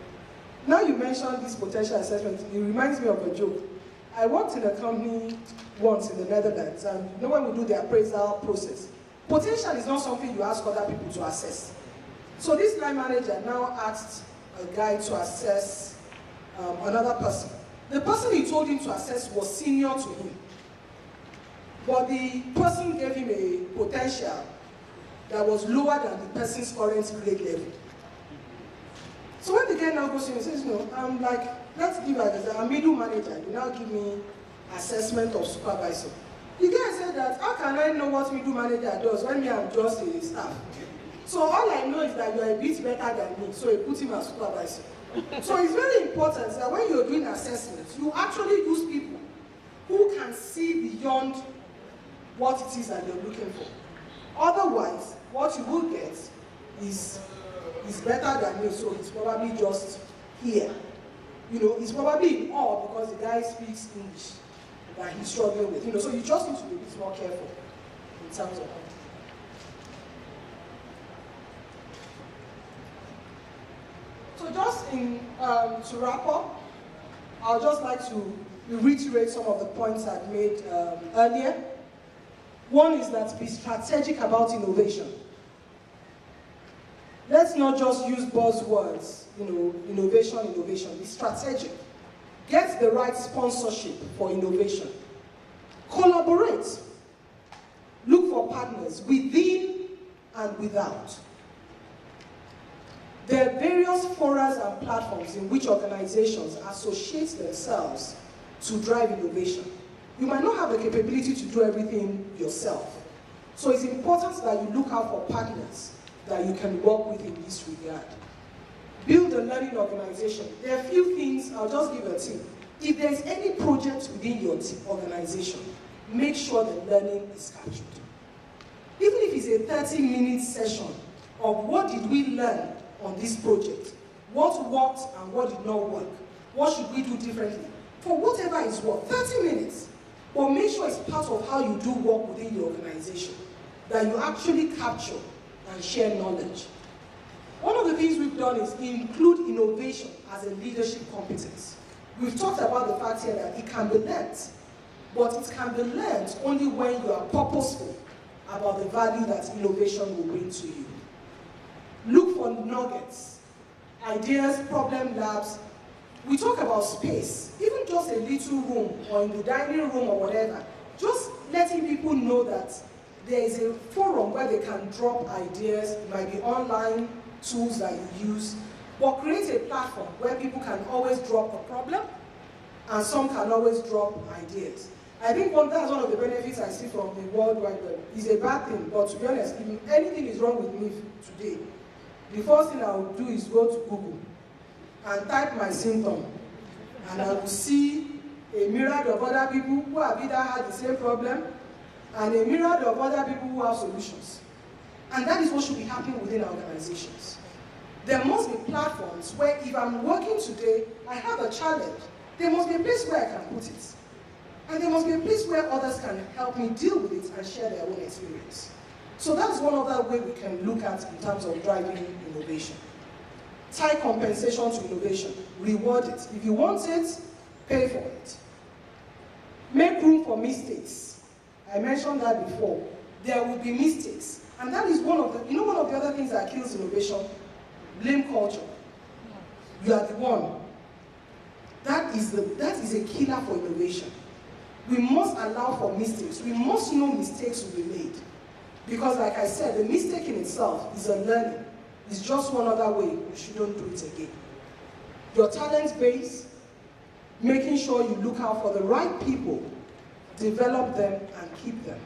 Now you mentioned this potential assessment, it reminds me of a joke. I worked in a company once in the Netherlands, and when we do the appraisal process, potential is not something you ask other people to assess. So this line manager now asked a guy to assess another person. The person he told him to assess was senior to him, but the person gave him a potential that was lower than the person's current grade level. So when the guy now goes to him and says, no, I'm like, let's give a middle manager, you now give me assessment of supervisor. The guy said that, how can I know what middle manager does when me I'm just a staff? So all I know is that you are a bit better than me, so he put him as supervisor. So it's very important that when you're doing assessments, you actually use people who can see beyond what it is that you're looking for. Otherwise, what you will get is better than me, so it's probably just here. He's probably in awe because the guy speaks English that he's struggling with. So you just need to be a bit more careful in terms of that. So just to wrap up, I'd just like to reiterate some of the points I've made earlier. One is that be strategic about innovation. Let's not just use buzzwords, innovation. Be strategic. Get the right sponsorship for innovation. Collaborate. Look for partners within and without. There are various forums and platforms in which organizations associate themselves to drive innovation. You might not have the capability to do everything yourself. So it's important that you look out for partners that you can work with in this regard. Build a learning organization. There are a few things, I'll just give a tip. If there's any project within your organization, make sure the learning is captured. Even if it's a 30-minute session of what did we learn on this project, what worked and what did not work, what should we do differently, for whatever is worth, 30 minutes. But make sure it's part of how you do work within the organization, that you actually capture and share knowledge. One of the things we've done is include innovation as a leadership competence. We've talked about the fact here that it can be learned, but it can be learned only when you are purposeful about the value that innovation will bring to you. Look for nuggets, ideas, problem labs. We talk about space, even just a little room or in the dining room or whatever. Just letting people know that there is a forum where they can drop ideas. It might be online tools that you use, but create a platform where people can always drop a problem and some can always drop ideas. I think that's one of the benefits I see from the World Wide Web. It's a bad thing, but to be honest, if anything is wrong with me today, the first thing I will do is go to Google and type my symptom, and I will see a myriad of other people who have either had the same problem and a myriad of other people who have solutions. And that is what should be happening within our organizations. There must be platforms where if I'm working today, I have a challenge, there must be a place where I can put it. And there must be a place where others can help me deal with it and share their own experience. So that's one other way we can look at in terms of driving innovation. Tie compensation to innovation. Reward it. If you want it, pay for it. Make room for mistakes. I mentioned that before. There will be mistakes. And that is one of the other things that kills innovation? Blame culture. You are the one. That is a killer for innovation. We must allow for mistakes. We must know mistakes will be made. Because like I said, the mistake in itself is a learning. It's just one other way you shouldn't do it again. Your talent base, making sure you look out for the right people, develop them and keep them.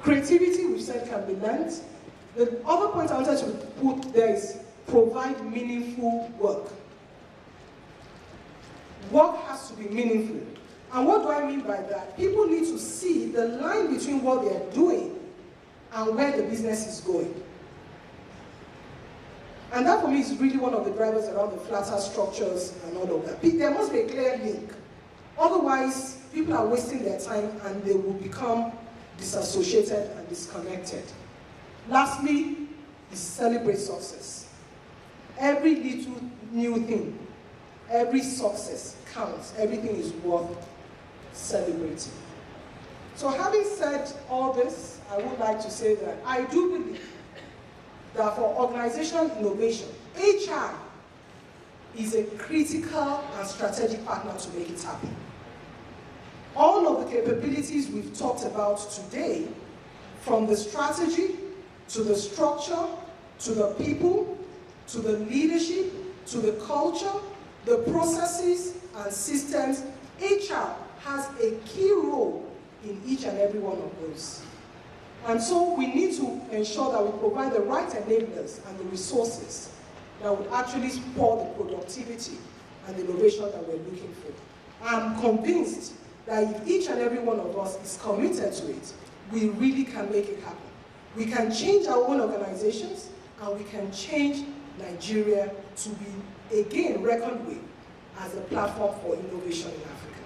Creativity, we said, can be learned. The other point I wanted to put there is provide meaningful work. Work has to be meaningful. And what do I mean by that? People need to see the line between what they are doing and where the business is going. And that for me is really one of the drivers around the flatter structures and all of that. There must be a clear link. Otherwise, people are wasting their time and they will become disassociated and disconnected. Lastly, is celebrate success. Every little new thing, every success counts. Everything is worth celebrating. So having said all this, I would like to say that I do believe that for organizational innovation, HR is a critical and strategic partner to make it happen. All of the capabilities we've talked about today, from the strategy, to the structure, to the people, to the leadership, to the culture, the processes and systems, HR has a key role in each and every one of those. And so we need to ensure that we provide the right enablers and the resources that would actually support the productivity and the innovation that we're looking for. I'm convinced that if each and every one of us is committed to it, we really can make it happen. We can change our own organizations and we can change Nigeria to be again reckoned with as a platform for innovation in Africa.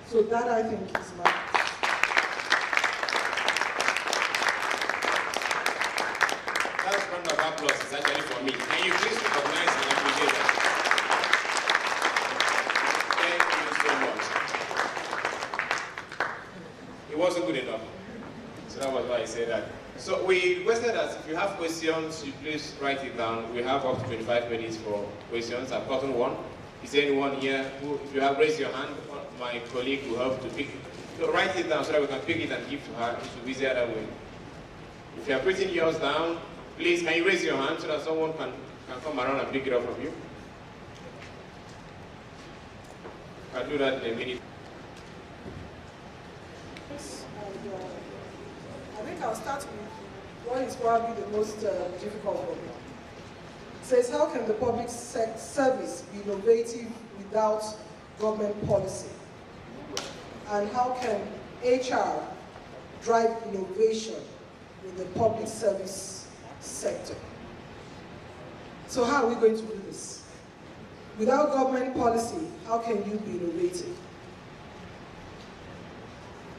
So that, I think, is my... That round of applause is actually for me. Can you please recognize and appreciate that? Thank you so much. It wasn't good enough. So that was why I said that. So we requested that if you have questions, you please write it down. We have up to 25 minutes for questions. I've gotten one. Is there anyone here who, if you have raised your hand, my colleague will help to pick it. So write it down so that we can pick it and give to her. It will be easier that way. If you have written yours down, please, can you raise your hand so that someone can come around and pick it up from you? I'll do that in a minute. I think I'll start with one is probably the most difficult for me. It says, how can the public service be innovative without government policy? And how can HR drive innovation with the public service sector? So how are we going to do this? Without government policy, how can you be innovative?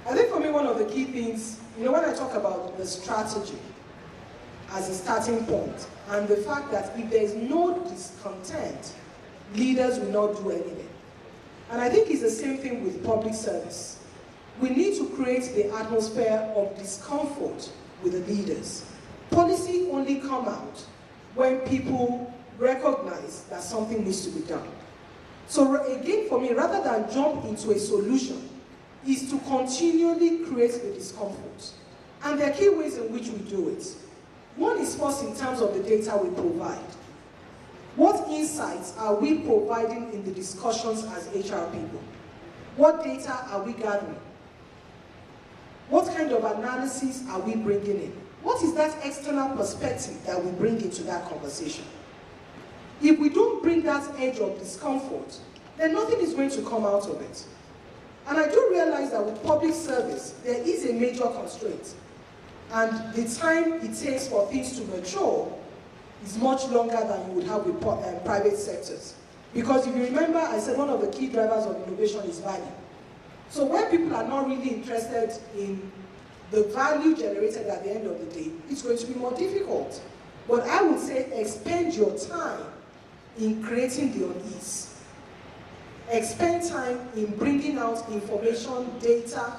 I think for me, one of the key things, when I talk about the strategy as a starting point, and the fact that if there is no discontent, leaders will not do anything. And I think it's the same thing with public service. We need to create the atmosphere of discomfort with the leaders. Policy only come out when people recognize that something needs to be done. So again, for me, rather than jump into a solution, is to continually create the discomfort. And there are key ways in which we do it. One is first in terms of the data we provide. What insights are we providing in the discussions as HR people? What data are we gathering? What kind of analysis are we bringing in? What is that external perspective that we bring into that conversation? If we don't bring that edge of discomfort, then nothing is going to come out of it. And I do realize that with public service, there is a major constraint. And the time it takes for things to mature is much longer than you would have with private sectors. Because if you remember, I said one of the key drivers of innovation is value. So when people are not really interested in the value generated at the end of the day, it's going to be more difficult. But I would say expend your time in creating the unease. Expend time in bringing out information, data.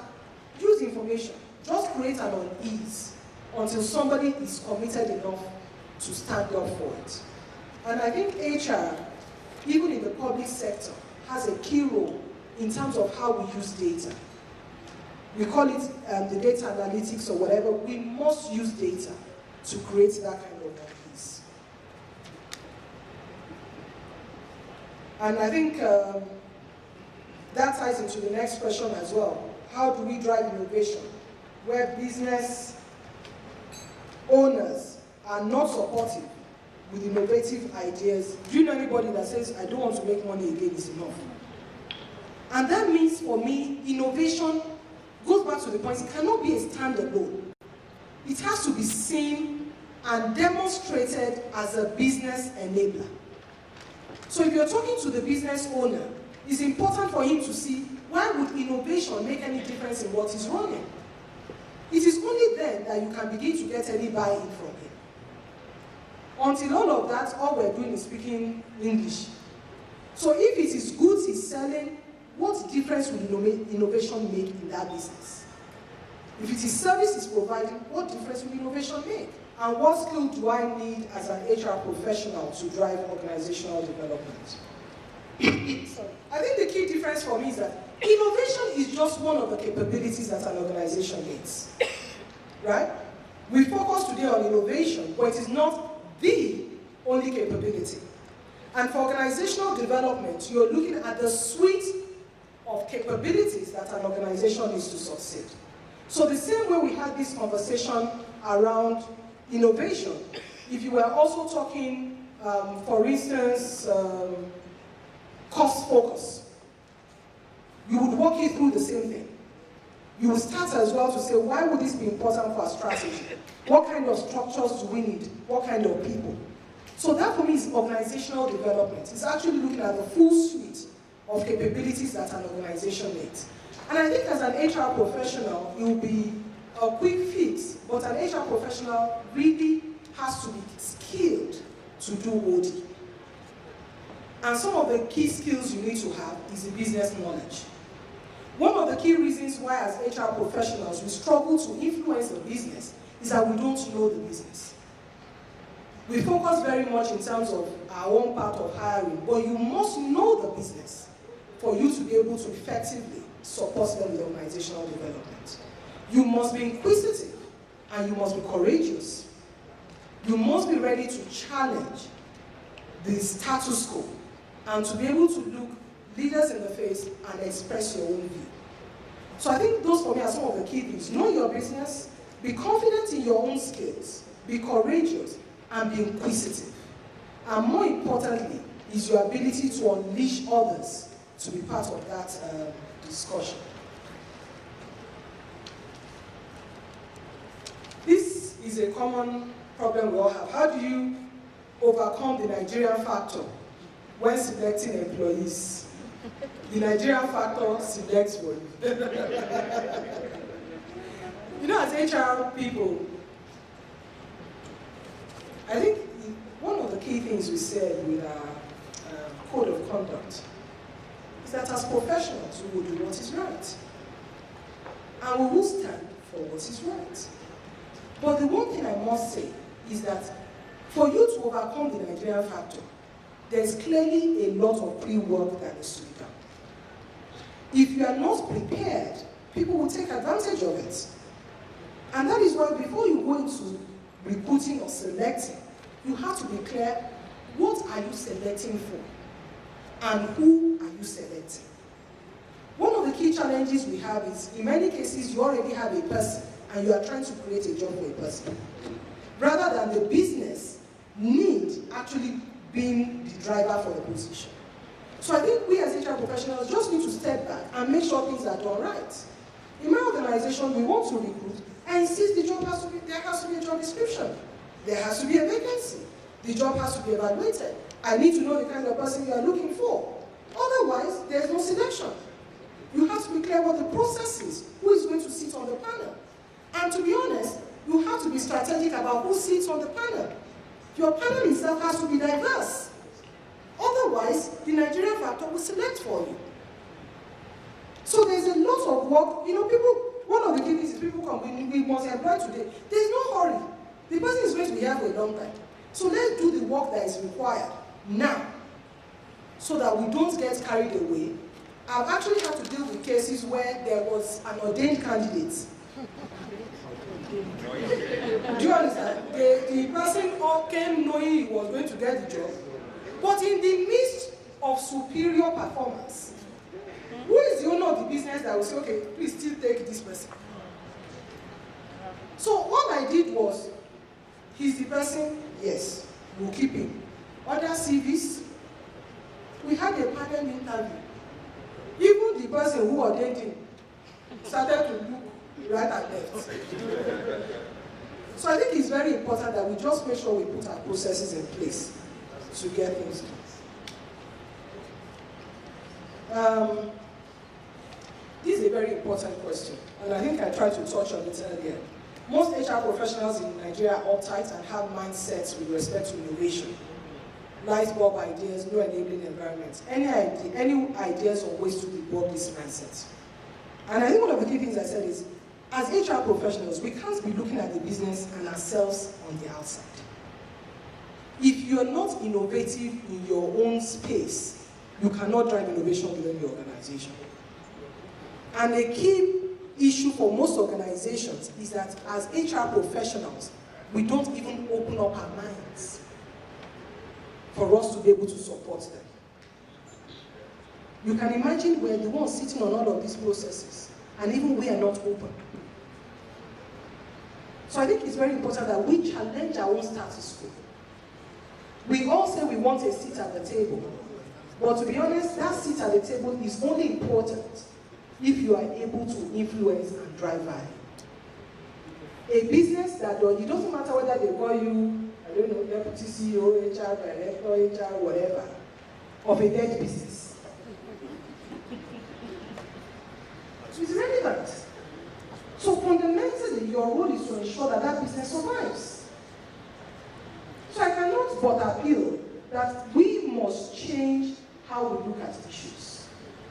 Use information. Just create an unease until somebody is committed enough to stand up for it. And I think HR, even in the public sector, has a key role in terms of how we use data. We call it the data analytics or whatever. We must use data to create that kind of unease. And I think that ties into the next question as well. How do we drive innovation where business owners are not supportive with innovative ideas? Do you know anybody that says, I don't want to make money again, it's enough? And that means for me, innovation goes back to the point, it cannot be a standalone. It has to be seen and demonstrated as a business enabler. So if you're talking to the business owner, it's important for him to see, why would innovation make any difference in what he's running? It is only then that you can begin to get any buy-in from him. Until all of that, all we're doing is speaking English. So if it is goods he's selling, what difference will innovation make in that business? If it is service he's providing, what difference will innovation make? And what skill do I need as an HR professional to drive organizational development? Sorry. I think the key difference for me is that innovation is just one of the capabilities that an organization needs. Right? We focus today on innovation, but it is not the only capability. And for organizational development, you're looking at the suite of capabilities that an organization needs to succeed. So the same way we had this conversation around innovation, if you were also talking, for instance, cost focus, you would walk you through the same thing. You will start as well to say, why would this be important for our strategy? What kind of structures do we need? What kind of people? So that for me is organizational development. It's actually looking at the full suite of capabilities that an organization needs. And I think as an HR professional, it will be a quick fix, but an HR professional really has to be skilled to do OD. And some of the key skills you need to have is the business knowledge. One of the key reasons why as HR professionals we struggle to influence the business is that we don't know the business. We focus very much in terms of our own part of hiring, but you must know the business for you to be able to effectively support them with organizational development. You must be inquisitive and you must be courageous. You must be ready to challenge the status quo and to be able to look leaders in the face and express your own view. So I think those for me are some of the key things. Know your business, be confident in your own skills, be courageous, and be inquisitive. And more importantly, is your ability to unleash others to be part of that discussion. This is a common problem we all have. How do you overcome the Nigerian factor when selecting employees? The Nigerian factor selects for you. You know, as HR people, I think one of the key things we said with our code of conduct is that as professionals, we will do what is right. And we will stand for what is right. But the one thing I must say is that for you to overcome the Nigerian factor, there's clearly a lot of pre-work that needs to be done. If you are not prepared people will take advantage of it. And that is why before you go into recruiting or selecting, you have to be clear, what are you selecting for? And who are you selecting? One of the key challenges we have is, in many cases, you already have a person and you are trying to create a job for a person, rather than the business need actually being the driver for the position. So I think we as HR professionals just need to step back and make sure things are done right. In my organization, we want to recruit and insist the job has to be, there has to be a job description. There has to be a vacancy. The job has to be evaluated. I need to know the kind of person you are looking for. Otherwise, there's no selection. You have to be clear what the process is, who is going to sit on the panel. And to be honest, you have to be strategic about who sits on the panel. Your panel itself has to be diverse. Otherwise, the Nigerian factor will select for you. So there's a lot of work. You know, people, one of the key things is people come, we must employ today. There's no hurry. The person is going to be here for a long time. So let's do the work that is required now, so that we don't get carried away. I've actually had to deal with cases where there was an ordained candidate. Do you understand? The person came knowing he was going to get the job, but in the midst of superior performance, who is the owner of the business that will say, okay, please still take this person? So what I did was, he's the person, yes, we'll keep him. Other CVs, we had a panel interview. Even the person who ordained him started to look right and left. So I think it's very important that we just make sure we put our processes in place to get things done. This is a very important question, and I think I tried to touch on it earlier. Most HR professionals in Nigeria are uptight and have mindsets with respect to innovation. Light bulb ideas, no enabling environments. Any ideas on ways to debug this mindset? And I think one of the key things I said is, as HR professionals, we can't be looking at the business and ourselves on the outside. If you're not innovative in your own space, you cannot drive innovation within your organization. And a key issue for most organizations is that as HR professionals, we don't even open up our minds for us to be able to support them. You can imagine we're the ones sitting on all of these processes, and even we are not open. So I think it's very important that we challenge our own status quo. We all say we want a seat at the table, but to be honest, that seat at the table is only important if you are able to influence and drive value. A business that does, it doesn't matter whether they call you, I don't know, deputy CEO, HR, director, HR, whatever, of a dead business. It's relevant. So fundamentally, your role is to ensure that that business survives. So I cannot but appeal that we must change how we look at issues.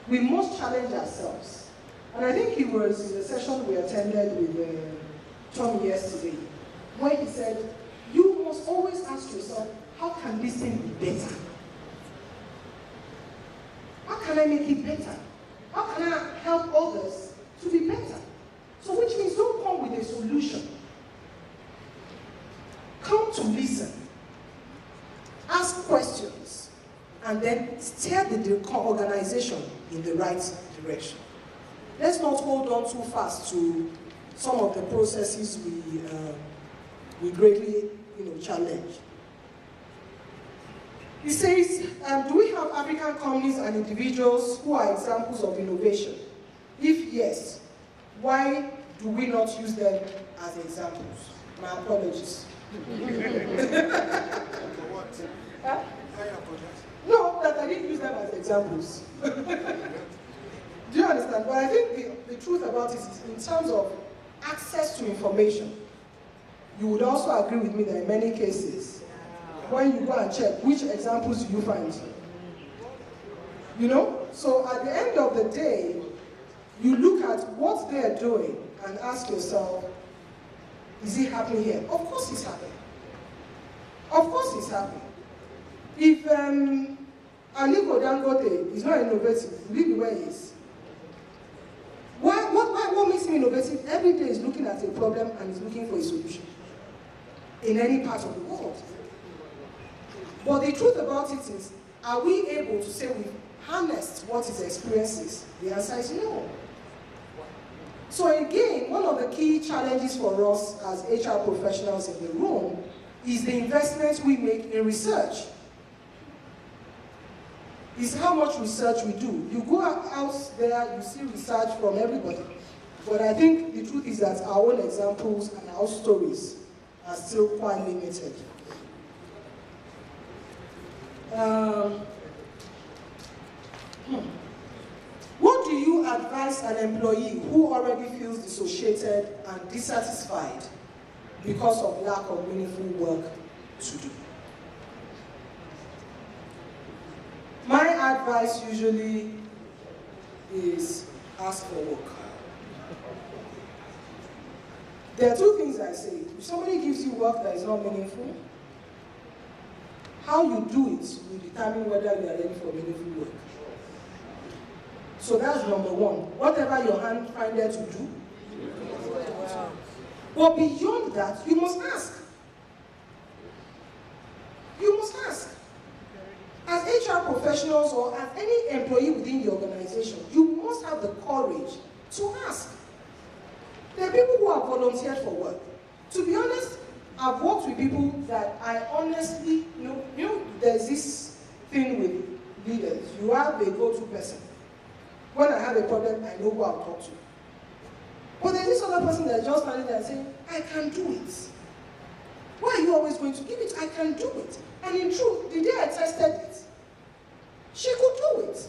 We must challenge ourselves. And I think he was in the session we attended with Tom yesterday, where he said, you must always ask yourself, how can this thing be better? How can I make it better? How can I help others to be better? So which means don't come with a solution. Come to listen. Ask questions. And then steer the organization in the right direction. Let's not hold on too fast to some of the processes we greatly challenge. He says, do we have African companies and individuals who are examples of innovation? If yes, why do we not use them as examples? My apologies. Huh? No, that I didn't use them as examples. Do you understand? But I think the truth about it is, in terms of access to information, you would also agree with me that in many cases, when you go and check, which examples do you find? You know? So at the end of the day, you look at what they're doing and ask yourself, is it happening here? Of course it's happening. Of course it's happening. If Aliko Dangote is not innovative, leave it where he is. What team innovative every day is looking at a problem and is looking for a solution in any part of the world. But the truth about it is, are we able to say we've harnessed what his experience is? The answer is no. So again, one of the key challenges for us as HR professionals in the room is the investments we make in research. Is how much research we do. You go out there, you see research from everybody. But I think the truth is that our own examples and our stories are still quite limited. What do you advise an employee who already feels dissociated and dissatisfied because of lack of meaningful work to do? My advice usually is ask for work. There are two things I say. If somebody gives you work that is not meaningful, how you do it will determine whether you are ready for meaningful work. So that's number one. Whatever your hand findeth to do. But beyond that, you must ask. You must ask. As HR professionals or as any employee within the organization, you must have the courage to ask. There are people who have volunteered for work. To be honest, I've worked with people that I honestly, you know, there's this thing with leaders. You have a go-to person. When I have a problem, I know who I'll talk to. But there's this other person that's just standing there and saying, I can do it. Why are you always going to give it? I can do it. And in truth, the day I tested it, she could do it.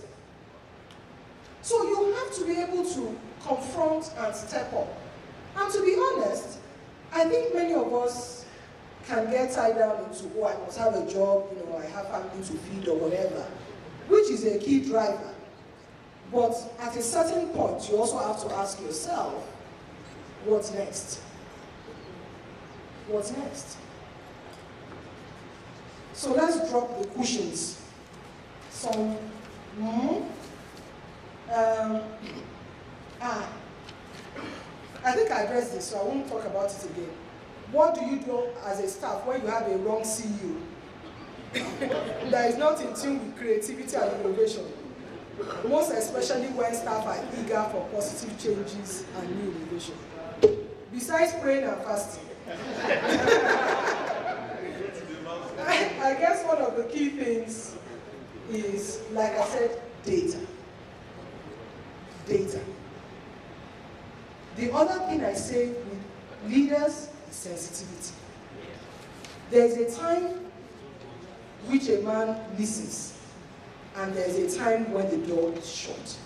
So you have to be able to confront and step up. And to be honest, I think many of us can get tied down into, oh, I must have a job, you know, I have family to feed or whatever, which is a key driver. But at a certain point, you also have to ask yourself, what's next? What's next? So let's drop the cushions. I think I addressed this, so I won't talk about it again. What do you do as a staff when you have a wrong CEO that is not in tune with creativity and innovation? Most especially when staff are eager for positive changes and new innovation. Besides praying and fasting. I guess one of the key things is, like I said, data. Data. The other thing I say with leaders is sensitivity. There's a time which a man listens, and there's a time when the door is shut.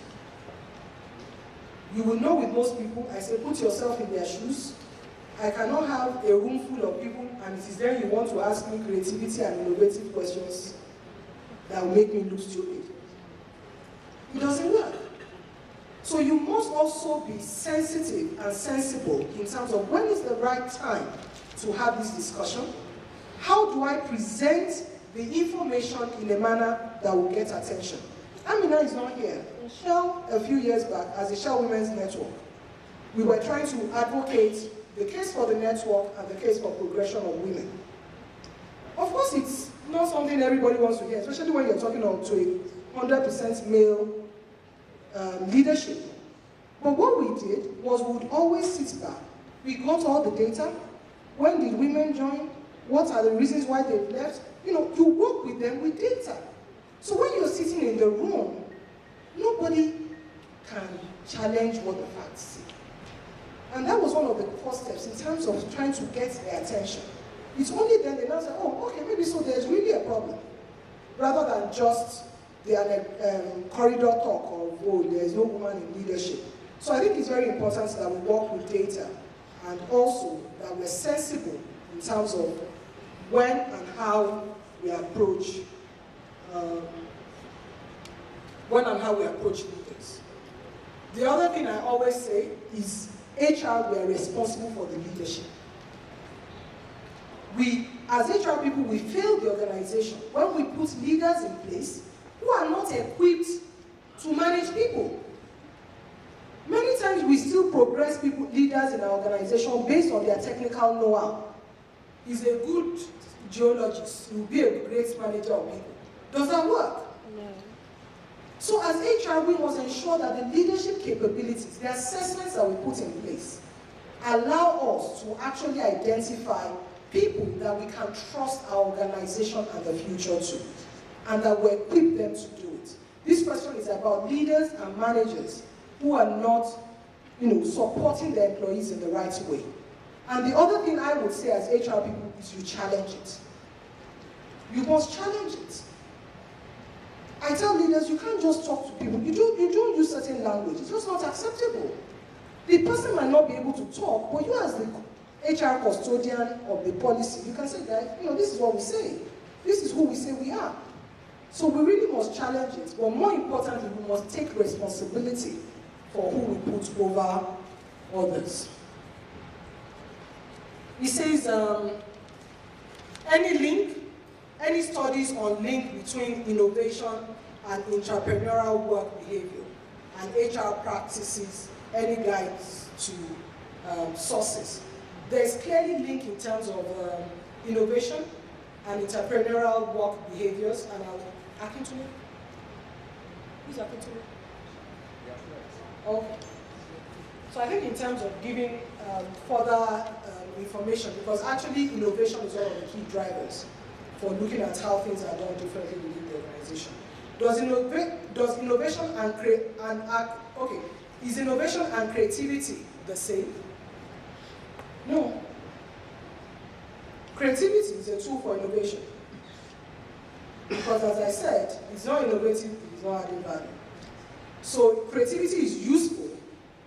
You will know with most people, I say, put yourself in their shoes. I cannot have a room full of people, and it is then you want to ask me creativity and innovative questions that will make me look stupid. It doesn't work. So you must also be sensitive and sensible in terms of when is the right time to have this discussion. How do I present the information in a manner that will get attention? Amina is not here. In Shell, a few years back, as a Shell Women's Network, we were trying to advocate the case for the network and the case for progression of women. Of course, it's not something everybody wants to hear, especially when you're talking to a 100% male leadership. But what we did was we would always sit back. We got all the data. When did women join? What are the reasons why they've left? You know, you work with them with data. So when you're sitting in the room, nobody can challenge what the facts say. And that was one of the first steps in terms of trying to get their attention. It's only then they now say, oh, okay, maybe so there's really a problem. Rather than just the corridor talk of, oh, there's no woman in leadership. So I think it's very important that we work with data and also that we're sensible in terms of when and how we approach leaders. The other thing I always say is HR, we are responsible for the leadership. We, as HR people, we fail the organization when we put leaders in place who are not equipped to manage people. Many times we still progress people, leaders in our organization based on their technical know-how. He's a good geologist, he will be a great manager of people. Does that work? No. So as HR, we must ensure that the leadership capabilities, the assessments that we put in place, allow us to actually identify people that we can trust our organization and the future to, and that we equip them to do it. This question is about leaders and managers who are not, supporting their employees in the right way. And the other thing I would say as HR people is you challenge it. You must challenge it. I tell leaders, you can't just talk to people. You don't use certain language. It's just not acceptable. The person might not be able to talk, but you as the HR custodian of the policy, you can say, guys, this is what we say. This is who we say we are. So we really must challenge it. But more importantly, we must take responsibility for who we put over others. He says, any studies on link between innovation and entrepreneurial work behavior and HR practices, any guides to sources. There's clearly link in terms of innovation and entrepreneurial work behaviors. And Akintunde? Who's Akintunde? Okay. So I think in terms of giving further information, because actually innovation is one of the key drivers for looking at how things are done differently within the organization. Is innovation and creativity the same? No. Creativity is a tool for innovation. Because as I said, it's not innovative, it's not adding value. So creativity is useful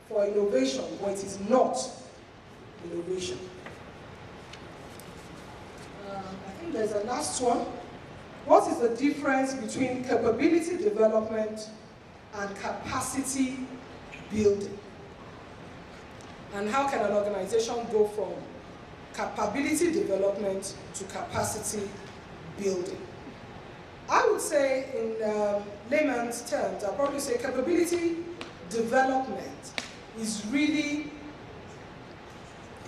for innovation, but it is not innovation. I think there's a last one. What is the difference between capability development and capacity building? And how can an organization go from capability development to capacity building? I would say in layman's terms, I'll probably say capability development is really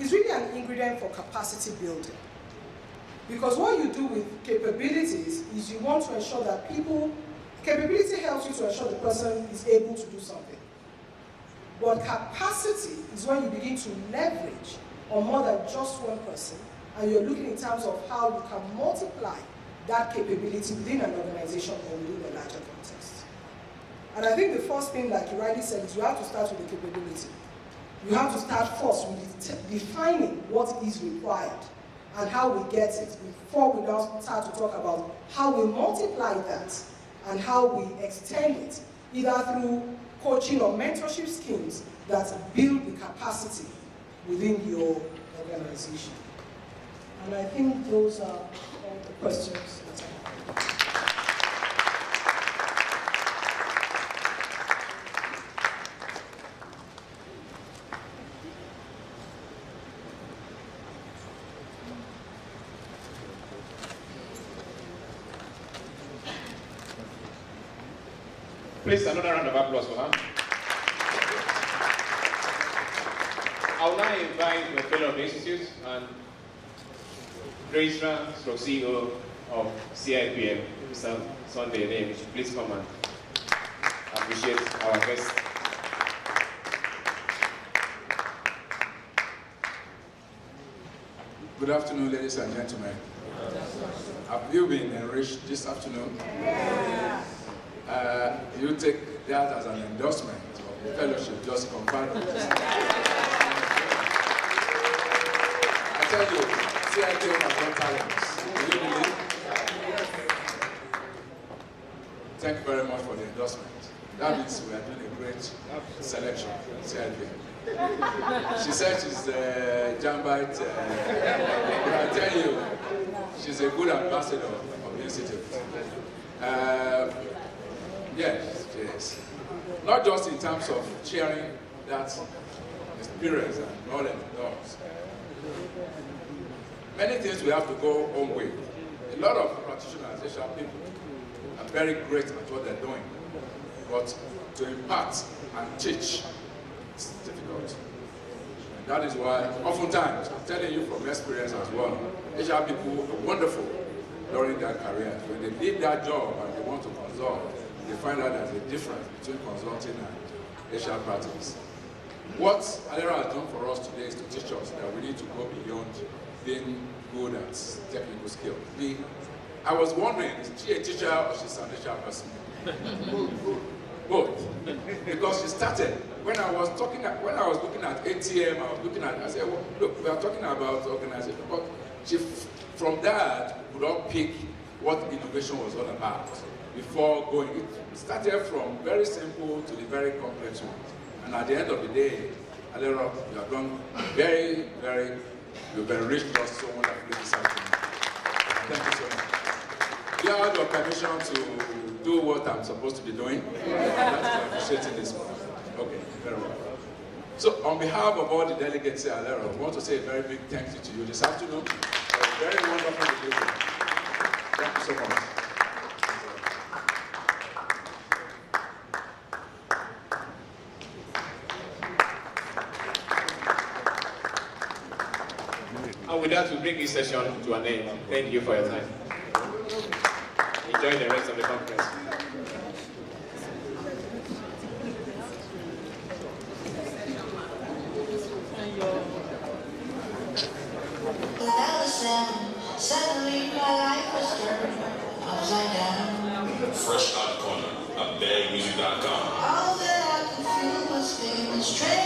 an ingredient for capacity building. Because what you do with capabilities is you want to ensure that capability helps you to ensure the person is able to do something. But capacity is when you begin to leverage on more than just one person, and you're looking in terms of how you can multiply that capability within an organization or within a larger context. And I think the first thing, like you rightly said, is you have to start with the capability. You have to start first with defining what is required and how we get it before we now start to talk about how we multiply that and how we extend it, either through coaching or mentorship schemes that build the capacity within your organization. And I think those are all the questions that I have. Please, another round of applause for her. I will now invite the fellow of the Institute and Registrar / CEO of CIPM, Mr. Sunday Name. Please come and appreciate our guest. Good afternoon, ladies and gentlemen. Have you been enriched this afternoon? Yeah. You take that as an endorsement of the fellowship, just confirm it. I tell you, CIPM has got talents. Do you believe? Thank you very much for the endorsement. That means we are doing a great selection in CIPM. She said she's a Jambite, but I tell you, she's a good ambassador of the Institute. Yes, yes. Not just in terms of sharing that experience and knowledge with us. Many things we have to go home with. A lot of practitioners, HR people, are very great at what they're doing. But to impart and teach It's difficult. And that is why, oftentimes, I'm telling you from experience as well, HR people are wonderful during their career. When they leave that job and they want to consult, they find out there's a difference between consulting and HR practice. What Alero has done for us today is to teach us that we need to go beyond being good at technical skill. I was wondering, is she a teacher or she's an HR person? Both. Because she started, when I was looking at ATM, I said, well, look, we are talking about organization, but she, from that, would all pick what innovation was all about before going. It started from very simple to the very complex ones. And at the end of the day, Alero, you have done very, very, you've enriched us so wonderfully this afternoon. Thank you so much. You have your permission to do what I'm supposed to be doing? That's appreciating this one. Okay, very well. So, on behalf of all the delegates at Alero, I want to say a very big thank you to you this afternoon. For a very wonderful debate. Thank you so much. And with that, we bring this session to an end. Thank you for your time. Enjoy the rest of the conference. Suddenly my life was turned upside down. Fresh out the corner, upbagmusic.com. All that I could feel was feeling straight.